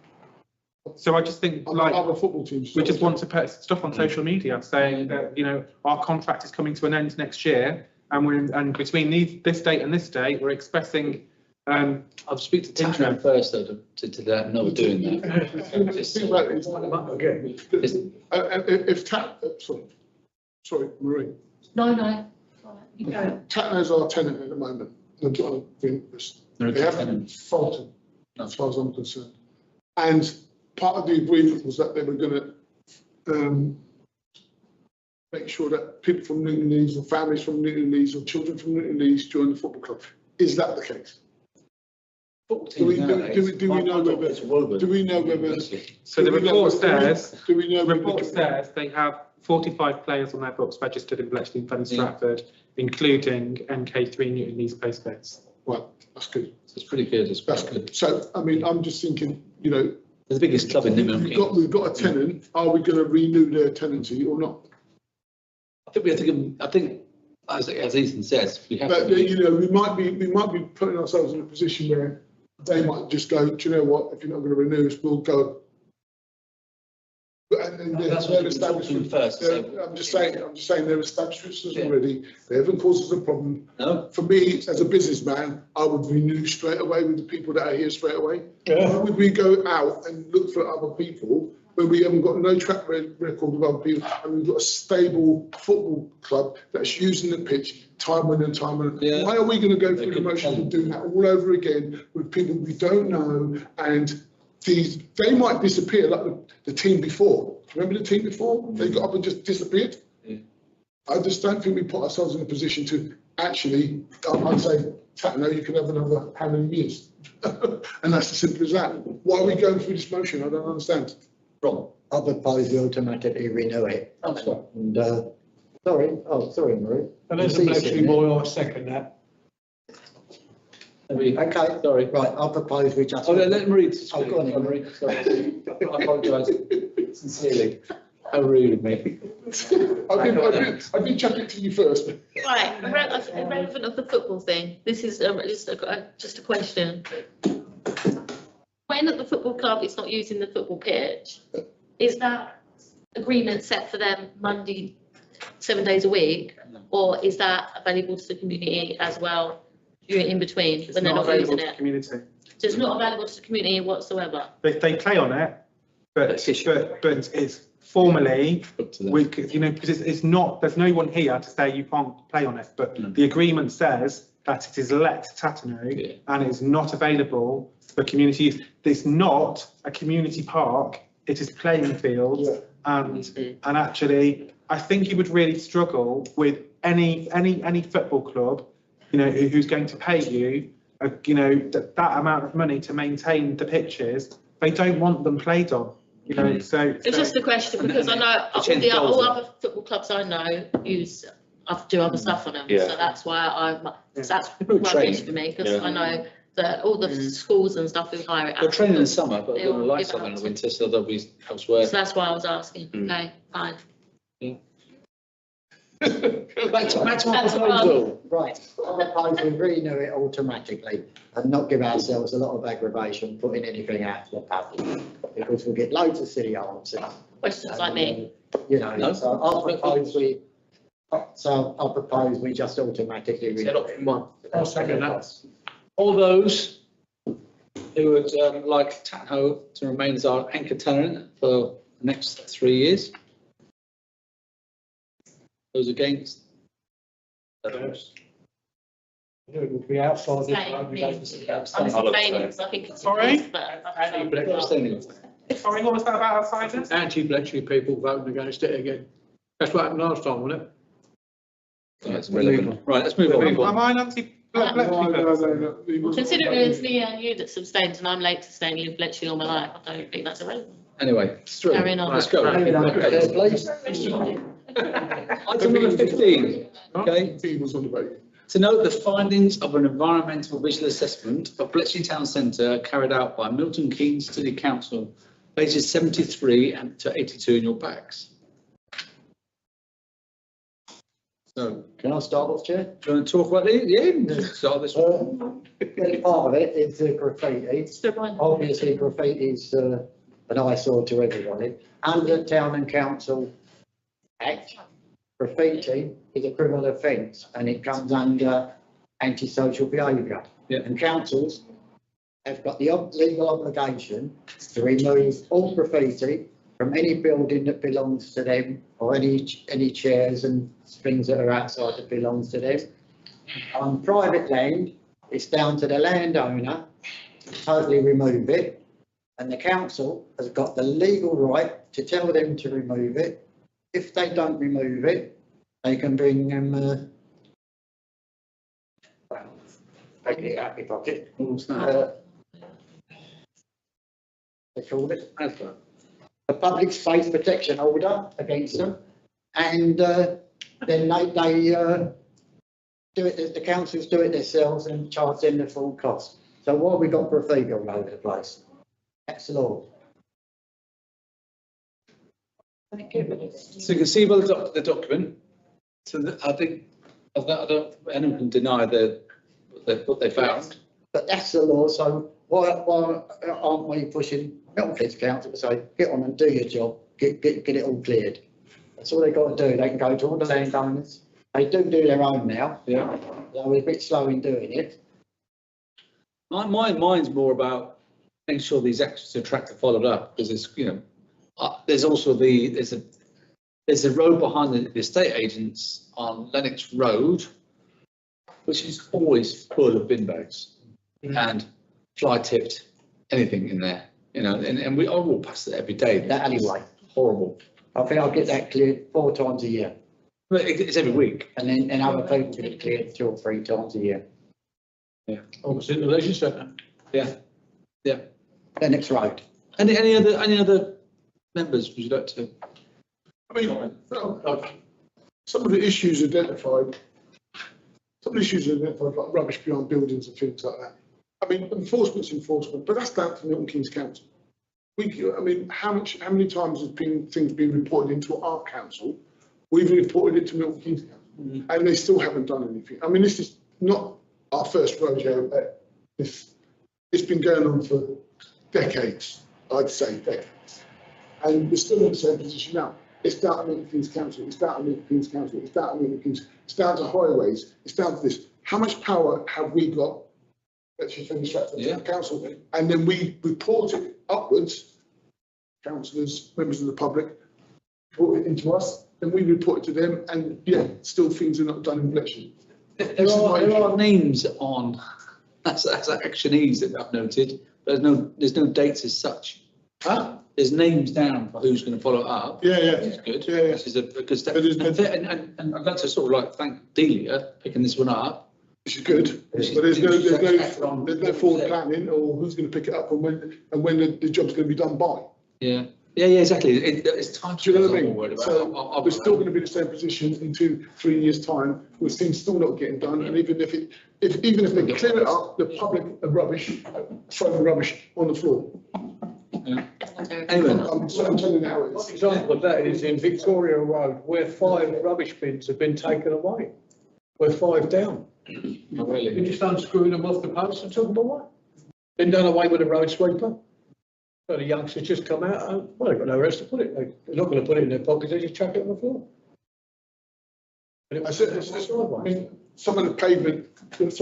So I just think other football teams. We just want to put stuff on social media saying that, you know, our contract is coming to an end next year, and between this date and this date, we're expressing. I'll speak to Tatterno first, though, to let them know we're doing that. Sorry, Marie. No. You go. Tatterno's our tenant at the moment. They haven't faltered, as far as I'm concerned. And part of the agreement was that they were going to make sure that people from Newton Lees or families from Newton Lees or children from Newton Lees join the football club. Is that the case? Do we know whether? So the report says they have 45 players on their books registered in Bletchley and Fenny, Stratford, including MK3 Newton Lees postcodes. Right, that's good. It's pretty good. That's good. So, I mean, I'm just thinking, you know, the biggest club in Newton. We've got a tenant. Are we going to renew their tenancy or not? I think, as Ethan says, we have. But you know, we might be putting ourselves in a position where they might just go, do you know what? If you're not going to renew us, we'll go. And that's what we're talking first. I'm just saying they're established already. They haven't caused us a problem. No. For me, as a businessman, I would renew straight away with the people that are here straight away. Why would we go out and look for other people when we haven't got no track record with other people, and we've got a stable football club that's using the pitch time and time and why are we going to go through the motion of doing that all over again with people we don't know? And they might disappear like the team before. Remember the team before? They got up and just disappeared. I just don't think we put ourselves in a position to actually, I'd say, no, you can have another how many years? And that's as simple as that. Why are we going through this motion? I don't understand. Wrong. I propose we automatically renew it. And, sorry, Marie. And as a Bletchley boy, I second that. Okay, sorry. Right, I propose we just. Let Marie. Go on, Marie. Sorry. I apologise sincerely. How rude of me. I did chuck it to you first. Right, irrelevant of the football thing. This is just a question. When at the football club it's not using the football pitch, is that agreement set for them Monday, 7 days a week, or is that available to the community as well? You're in between when they're not using it. Community. So it's not available to the community whatsoever. They play on it, but it's formally, because it's not. There's no one here to say you can't play on it. But the agreement says that it is let to Tatterno and it's not available for community use. It's not a community park. It is playing fields, and actually, I think you would really struggle with any football club, you know, who's going to pay you, you know, that amount of money to maintain the pitches. They don't want them played on, you know. So it's just a question because I know all other football clubs I know do other stuff on them. So that's why that's rubbish for me because I know that all the schools and stuff who hire it. They're training in the summer, but they're going to like something in the winter, so they'll be elsewhere. So that's why I was asking. Okay, fine. Back to my proposal. Right, I propose we renew it automatically and not give ourselves a lot of aggravation putting anything out to the public because we'll get loads of silly answers questions like me. You know, so I propose we just automatically. Set option one. I'll second that. All those who would like Tatho to remain as our anchor tenant for the next 3 years? Those against? Those. It would be outside. I'm abstaining because I think it's. Sorry? Abstaining. Sorry, what was that about outsiders? Anti-Bletchley people voting against it again. That's what happened last time, wasn't it? That's relevant. Right, let's move on. Am I an anti-Bletchley person? Considering it's me and you that's abstained and I'm late to stay and live Bletchley all my life, I don't think that's irrelevant. Anyway, it's through. Carrying on. Let's go. Item number 15, okay? He was on the vote. To note the findings of an environmental visual assessment of Bletchley Town Centre carried out by Milton Keynes City Council, pages 73 and to 82 in your packs. So, Can I start off, Chair? do you want to talk about it? Yeah, start this one. Part of it is the graffiti. Obviously, graffiti is an eyesore to everybody. Under the Town and Council Act, graffiti is a criminal offence and it comes under antisocial behaviour. Yeah. And councils have got the legal obligation to remove all graffiti from any building that belongs to them or any chairs and things that are outside that belongs to them. On private land, it's down to the landowner to totally remove it. And the council has got the legal right to tell them to remove it. If they don't remove it, they can bring them, take it out of your pocket. They called it a public space protection order against them. And then they do it, the councils do it themselves and charge them the full cost. So why have we got graffiti all over the place? That's the law. So you can see by the document, so I think, I don't, anyone can deny what they found. But that's the law, so why aren't we pushing Milton Keynes Council to say, get on and do your job, get it all cleared? That's all they've got to do. They can go to all the landowners. They do their own now. Yeah. They're a bit slow in doing it. Mine's more about making sure these actions are tracked and followed up, because it's, you know, there's also there's a road behind the estate agents on Lennox Road, which is always full of bin bags and fly tipped, anything in there, you know, and we all pass it every day. That alleyway. Horrible. I think I'll get that cleared 4 times a year. But it's every week. And then other people get it cleared 2 or 3 times a year. Yeah. Opposite the leisure centre. Yeah. Yeah. Lennox Road. Any other members would you like to? I mean, some of the issues identified, like rubbish behind buildings and things like that. I mean, enforcement's enforcement, but that's down to Milton Keynes Council. I mean, how many times has things been reported into our council? We've reported it to Milton Keynes Council, and they still haven't done anything. I mean, this is not our first rodeo. It's been going on for decades, I'd say decades, and we're still in the same position now. It's down to Milton Keynes Council. It's down to Milton Keynes Council. It's down to Milton Keynes. It's down to highways. It's down to this. How much power have we got? Actually, Fenny, Stratford, yeah. Council, and then we report it upwards. Councillors, members of the public, report it into us. Then we report it to them, and yeah, still things are not done in Bletchley. There are names on that's actionees that I've noted, but there's no dates as such. Huh? There's names down for who's going to follow it up. Yeah, yeah, which is good. Yeah, yeah. Which is a good step. And I'd like to sort of like thank Delia picking this one up. Which is good, but there's no forward planning or who's going to pick it up and when the job's going to be done by. Yeah. Yeah, exactly. It's time. Do you know what I mean? So we're still going to be in the same position in 2-3 years' time, with things still not getting done. And even if they clear it up, the public are rubbish, throwing rubbish on the floor. Yeah. Anyway, I'm telling you how it is. One example of that is in Victoria Road, where 5 rubbish bins have been taken away. We're 5 down. Oh, really? You just unscrewing them off the post and took them away. Been done away with a road sweeper. Well, the youngsters just come out, well, they've got nowhere else to put it. They're not going to put it in their pockets, they just chuck it on the floor. I said, I mean, some of the pavements and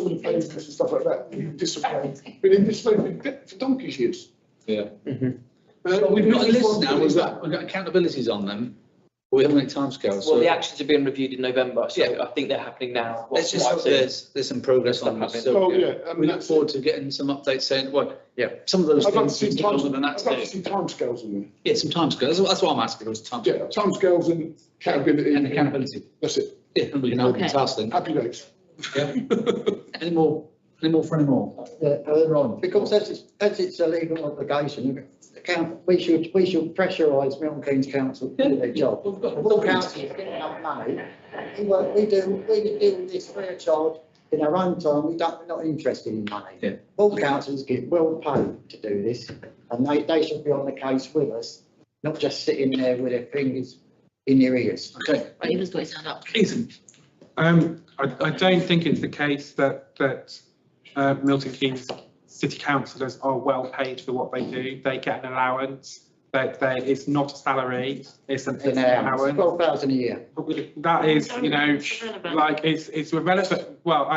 stuff like that, in disarray. Been in disarray for donkey's years. Yeah. We've got a list now, we've got accountabilities on them. We haven't got timescales. Well, the actions are being reviewed in November, so I think they're happening now. Let's just hope there's some progress on this. So we look forward to getting some updates saying, well, some of those things. I'd like to see timescales in there. Yeah, some timescales. That's what I'm asking, was timescales. Yeah, timescales and accountability. And accountability. That's it. Yeah, and we can open the task then. Happy days. Yeah. Any more for any more? Ron, because as it's a legal obligation, we should pressurise Milton Keynes Council to do their job. All councils get enough money. We do this free of charge in our own time. We're not interested in money. Yeah. All councils get well paid to do this, and they should be on the case with us, not just sitting there with their fingers in your ears. Okay. Right, he was going to stand up. Ethan. I don't think it's the case that Milton Keynes city councillors are well paid for what they do. They get an allowance. It's not a salary. It's an allowance. 12,000 a year. That is, like it's irrelevant. Well,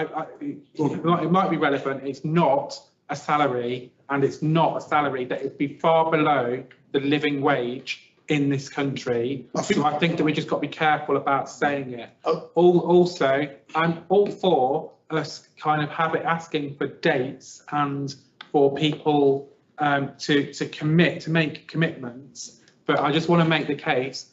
it might be relevant. It's not a salary, and it's not a salary that would be far below the living wage in this country. So I think that we just got to be careful about saying it. Also, I'm all for us kind of asking for dates and for people to make commitments. But I just want to make the case,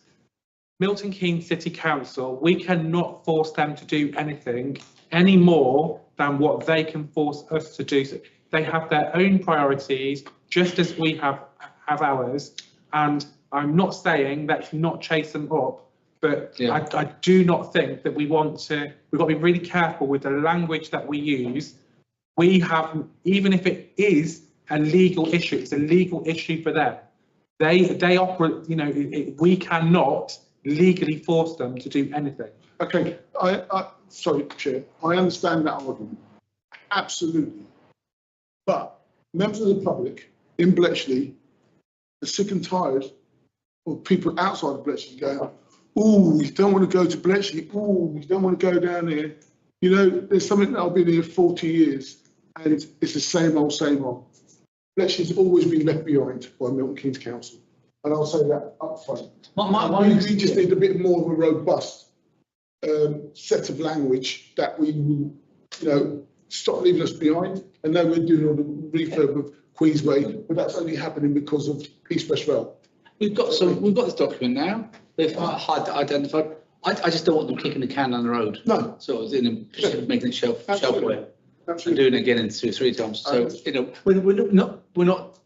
Milton Keynes City Council, we cannot force them to do anything any more than what they can force us to do. So they have their own priorities, just as we have ours. And I'm not saying let's not chase them up, but I do not think that we've got to be really careful with the language that we use. We have, even if it is a legal issue, it's a legal issue for them. They operate, we cannot legally force them to do anything. Okay, sorry, Chair, I understand that argument, absolutely. But members of the public in Bletchley are sick and tired of people outside of Bletchley going, oh, we don't want to go to Bletchley, oh, we don't want to go down here. You know, there's something that I've been here 40 years and it's the same old, same old. Bletchley's always been left behind by Milton Keynes Council. And I'll say that up front. We just need a bit more of a robust set of language that we will, stop leaving us behind. And now we're doing all the refurb of Queensway, but that's only happening because of East West Rail. We've got this document now. They've identified. I just don't want them kicking the can down the road. No. So it's making it shelfware. Absolutely. And doing it again in 2 or 3 times. So we're not.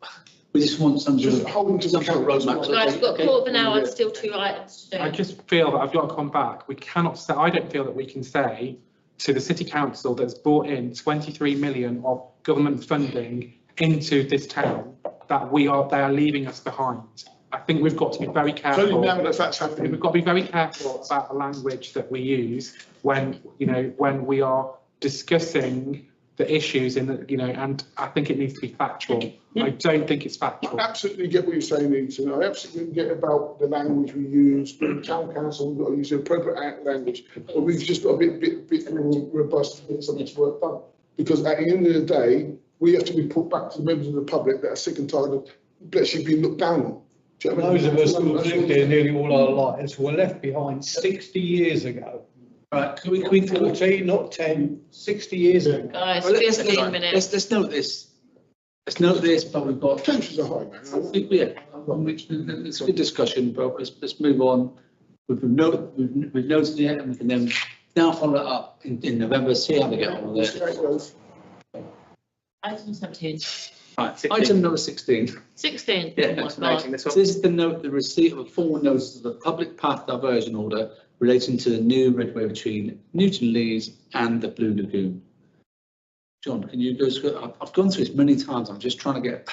We just want some sort of roadmap. Guys, we've got a quarter of an hour, still 2 items to do. I just feel that I've got to come back. We cannot say. I don't feel that we can say to the city council that's brought in 23 million of government funding into this town that they are leaving us behind. I think we've got to be very careful. It's only now that that's happening. We've got to be very careful about the language that we use when we are discussing the issues and I think it needs to be factual. I don't think it's factual. I absolutely get what you're saying, Ethan. I absolutely get about the language we use. The town council, we've got to use the appropriate language, but we've just got a bit more robust to get some of this work done. Because at the end of the day, we have to be put back to the members of the public that are sick and tired of Bletchley being looked down on. Those of us who have lived here nearly all our lives were left behind 60 years ago. Right, can we 14, not 10, 60 years ago. Guys, well, 15 minutes. Let's note this. Let's note this, but we've got. Tensions are high, man. It's a good discussion, but let's move on. We've noted it, and we can then now follow it up in November. See how we get on with it. Item 17. Right, item number 16. 16. Yeah, this is the note, the receipt of a formal notice of the public path diversion order relating to the new redway between Newton Lees and the Blue Lagoon. John, can you go through? I've gone through this many times. I'm just trying to get.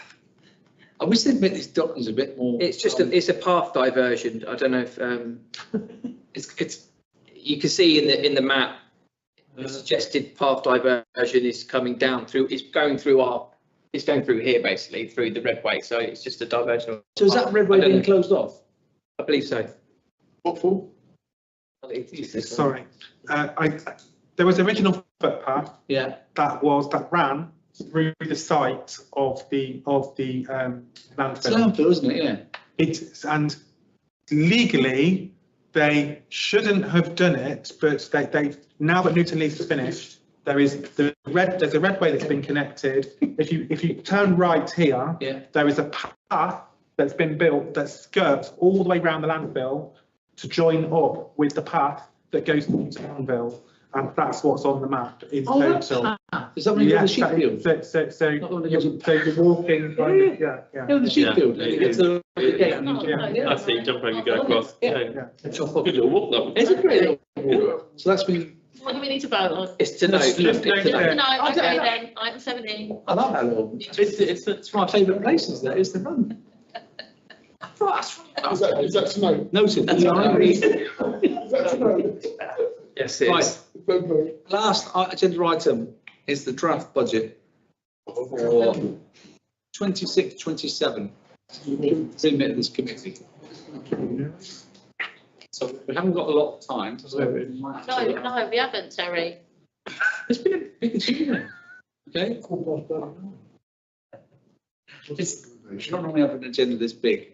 I wish they'd make these documents a bit more. It's just it's a path diversion. I don't know if it's. You can see in the map, the suggested path diversion is coming down through. It's going through our it's going through here basically, through the Redway, so it's just a diversion. So is that Redway being closed off? I believe so. What for? Sorry, there was original footpath. Yeah. That ran through the site of the It's landfill. landfill, isn't it? Yeah. And legally, they shouldn't have done it, but they now that Newton Leeds is finished, there's a Redway that's been connected. If you turn right here, there is a path that's been built that skirts all the way around the landfill to join up with the path that goes to Townville, and that's what's on the map in total. Is that when you go to the sheep field? So you're walking, The sheep field. It's the gate. I see, jump over, you go across. Yeah. Good little walk though. It's a great little walk. So that's been. What do we need to vote on? It's to know. No, okay then, item 17. I love that little. It's my favourite places. That is the run. Is that to know? Noted. Is that to know? Yes, it is. Right. Last agenda item is the draft budget for 26-27. Remit of this committee. So we haven't got a lot of time. So No, we haven't, Terry. It's been a big achievement. Okay. It's not normally have an agenda this big.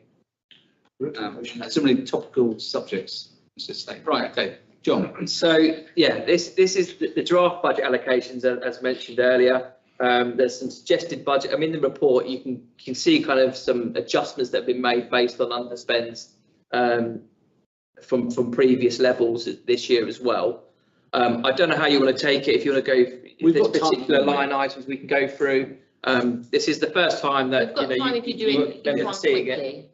So many topical subjects. Let's just say. Right. Okay. John. So yeah, this is the draft budget allocations as mentioned earlier. There's some suggested budget. I mean, in the report you can see kind of some adjustments that have been made based on underspends from previous levels this year as well. I don't know how you want to take it. If you want to go, if there's particular line items we can go through. This is the first time that you're seeing it.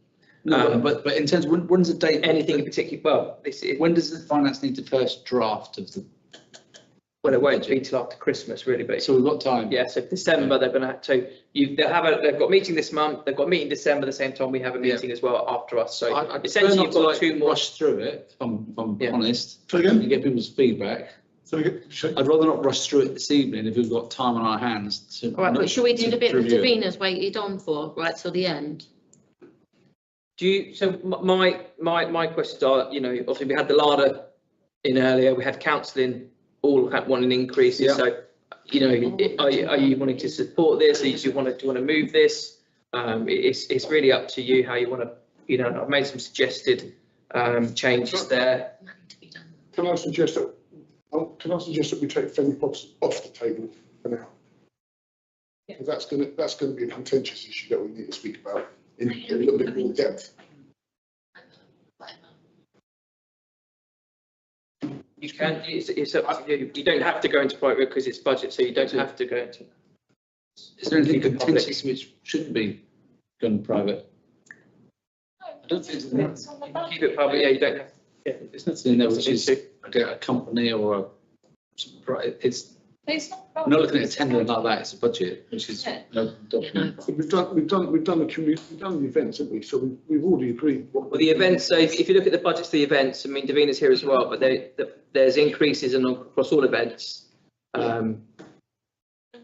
No, but in terms of when's the date? Anything in particular? Well, when does the finance need the first draft of the? Well, it won't be till after Christmas, really. But so we've got time. Yeah. So December, they're going to have to. They've got a meeting this month. They've got a meeting in December. The same time we have a meeting as well after us. So essentially, you've got two more. Rush through it. If I'm honest. So again, you get people's feedback. So I'd rather not rush through it this evening if we've got time on our hands. All right, but should we do the bit that Davina's waited on for right till the end? So my questions are, obviously we had the LADA in earlier, we had counselling all wanting increases. So, are you wanting to support this? Do you want to move this? It's really up to you how you want to, I've made some suggested changes there. Can I suggest that we take Fenny Pops off the table for now? Because that's going to be a contentious issue that we need to speak about in a little bit more depth. You can. It's up to you. You don't have to go into private because it's budget, so you don't have to go into. Is there anything contentious which shouldn't be gone private? I don't think so. Keep it public. Yeah, you don't have. Yeah, it's not something that which is a company or it's. We're not looking at a tender like that. It's a budget, which is no document. So we've done the events, haven't we? So we've already agreed. Well, the events. So if you look at the budgets for the events, I mean, Davina's here as well, but there's increases across all events. There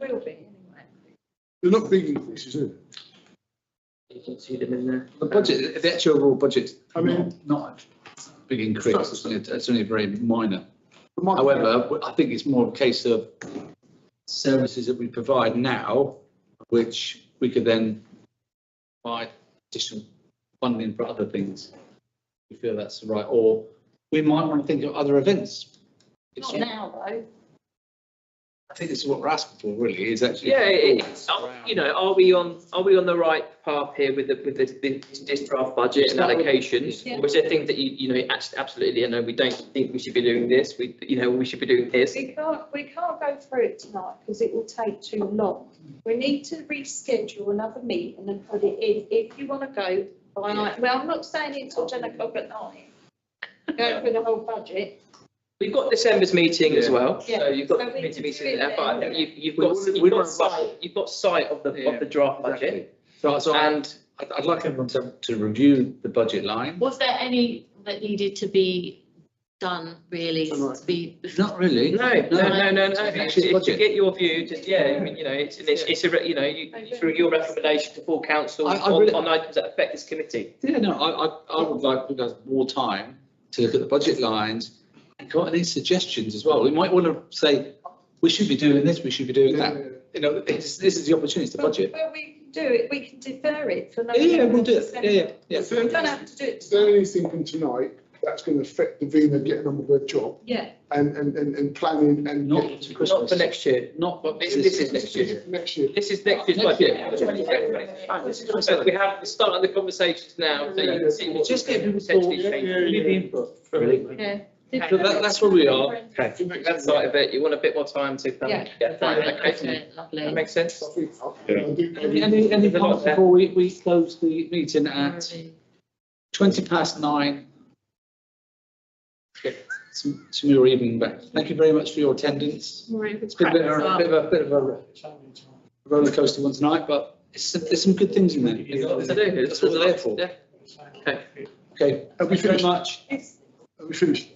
will be anyway. They're not big increases, are they? You can see them in there. The budget, the actual overall budget. I mean, not a big increase. It's only very minor. However, I think it's more a case of services that we provide now, which we could then provide additional funding for other things. We feel that's right, or we might want to think of other events. Not now, though. I think this is what we're asking for, really. Is actually. Yeah, are we on the right path here with this draft budget and allocations? Yeah. Was there things that you absolutely, we don't think we should be doing this. We should be doing this. We can't go through it tonight because it will take too long. We need to reschedule another meeting and put it in. If you want to go by night, well, I'm not saying until 10 o'clock at night. Go through the whole budget. We've got December's meeting as well, yeah. So you've got the committee meeting there, but I think you've got sight of the draft budget. So and I'd like everyone to review the budget line. Was there any that needed to be done really to be. Not really. No. To get your view, just, I mean, it's a, through your recommendation to full council on items that affect this committee. Yeah, no, I would like you guys more time to look at the budget lines and got any suggestions as well. We might want to say, we should be doing this, we should be doing that. This is the opportunity to budget. But we can do it, we can defer it for. Yeah, we'll do it. Yeah. We don't have to do it. Is there anything from tonight that's going to affect the Davina getting on with their job? Yeah. And planning and. Not to Christmas. Not for next year. Not, but this is next year. Next year. This is next year's budget. So we have to start on the conversations now. So you can see what just get people's potentially thoughts, change. we need the input. Really. Yeah. So that's where we are. Okay. That side of it, you want a bit more time to come. Yeah. Fine, okay. Okay, lovely. That makes sense. Any comments before we close the meeting at 9:20? Some more evening back. Thank you very much for your attendance. It's been a bit of a roller coaster one tonight, but there's some good things in there. That's what we're there for. Okay. Okay. Thank you very much. Are we finished?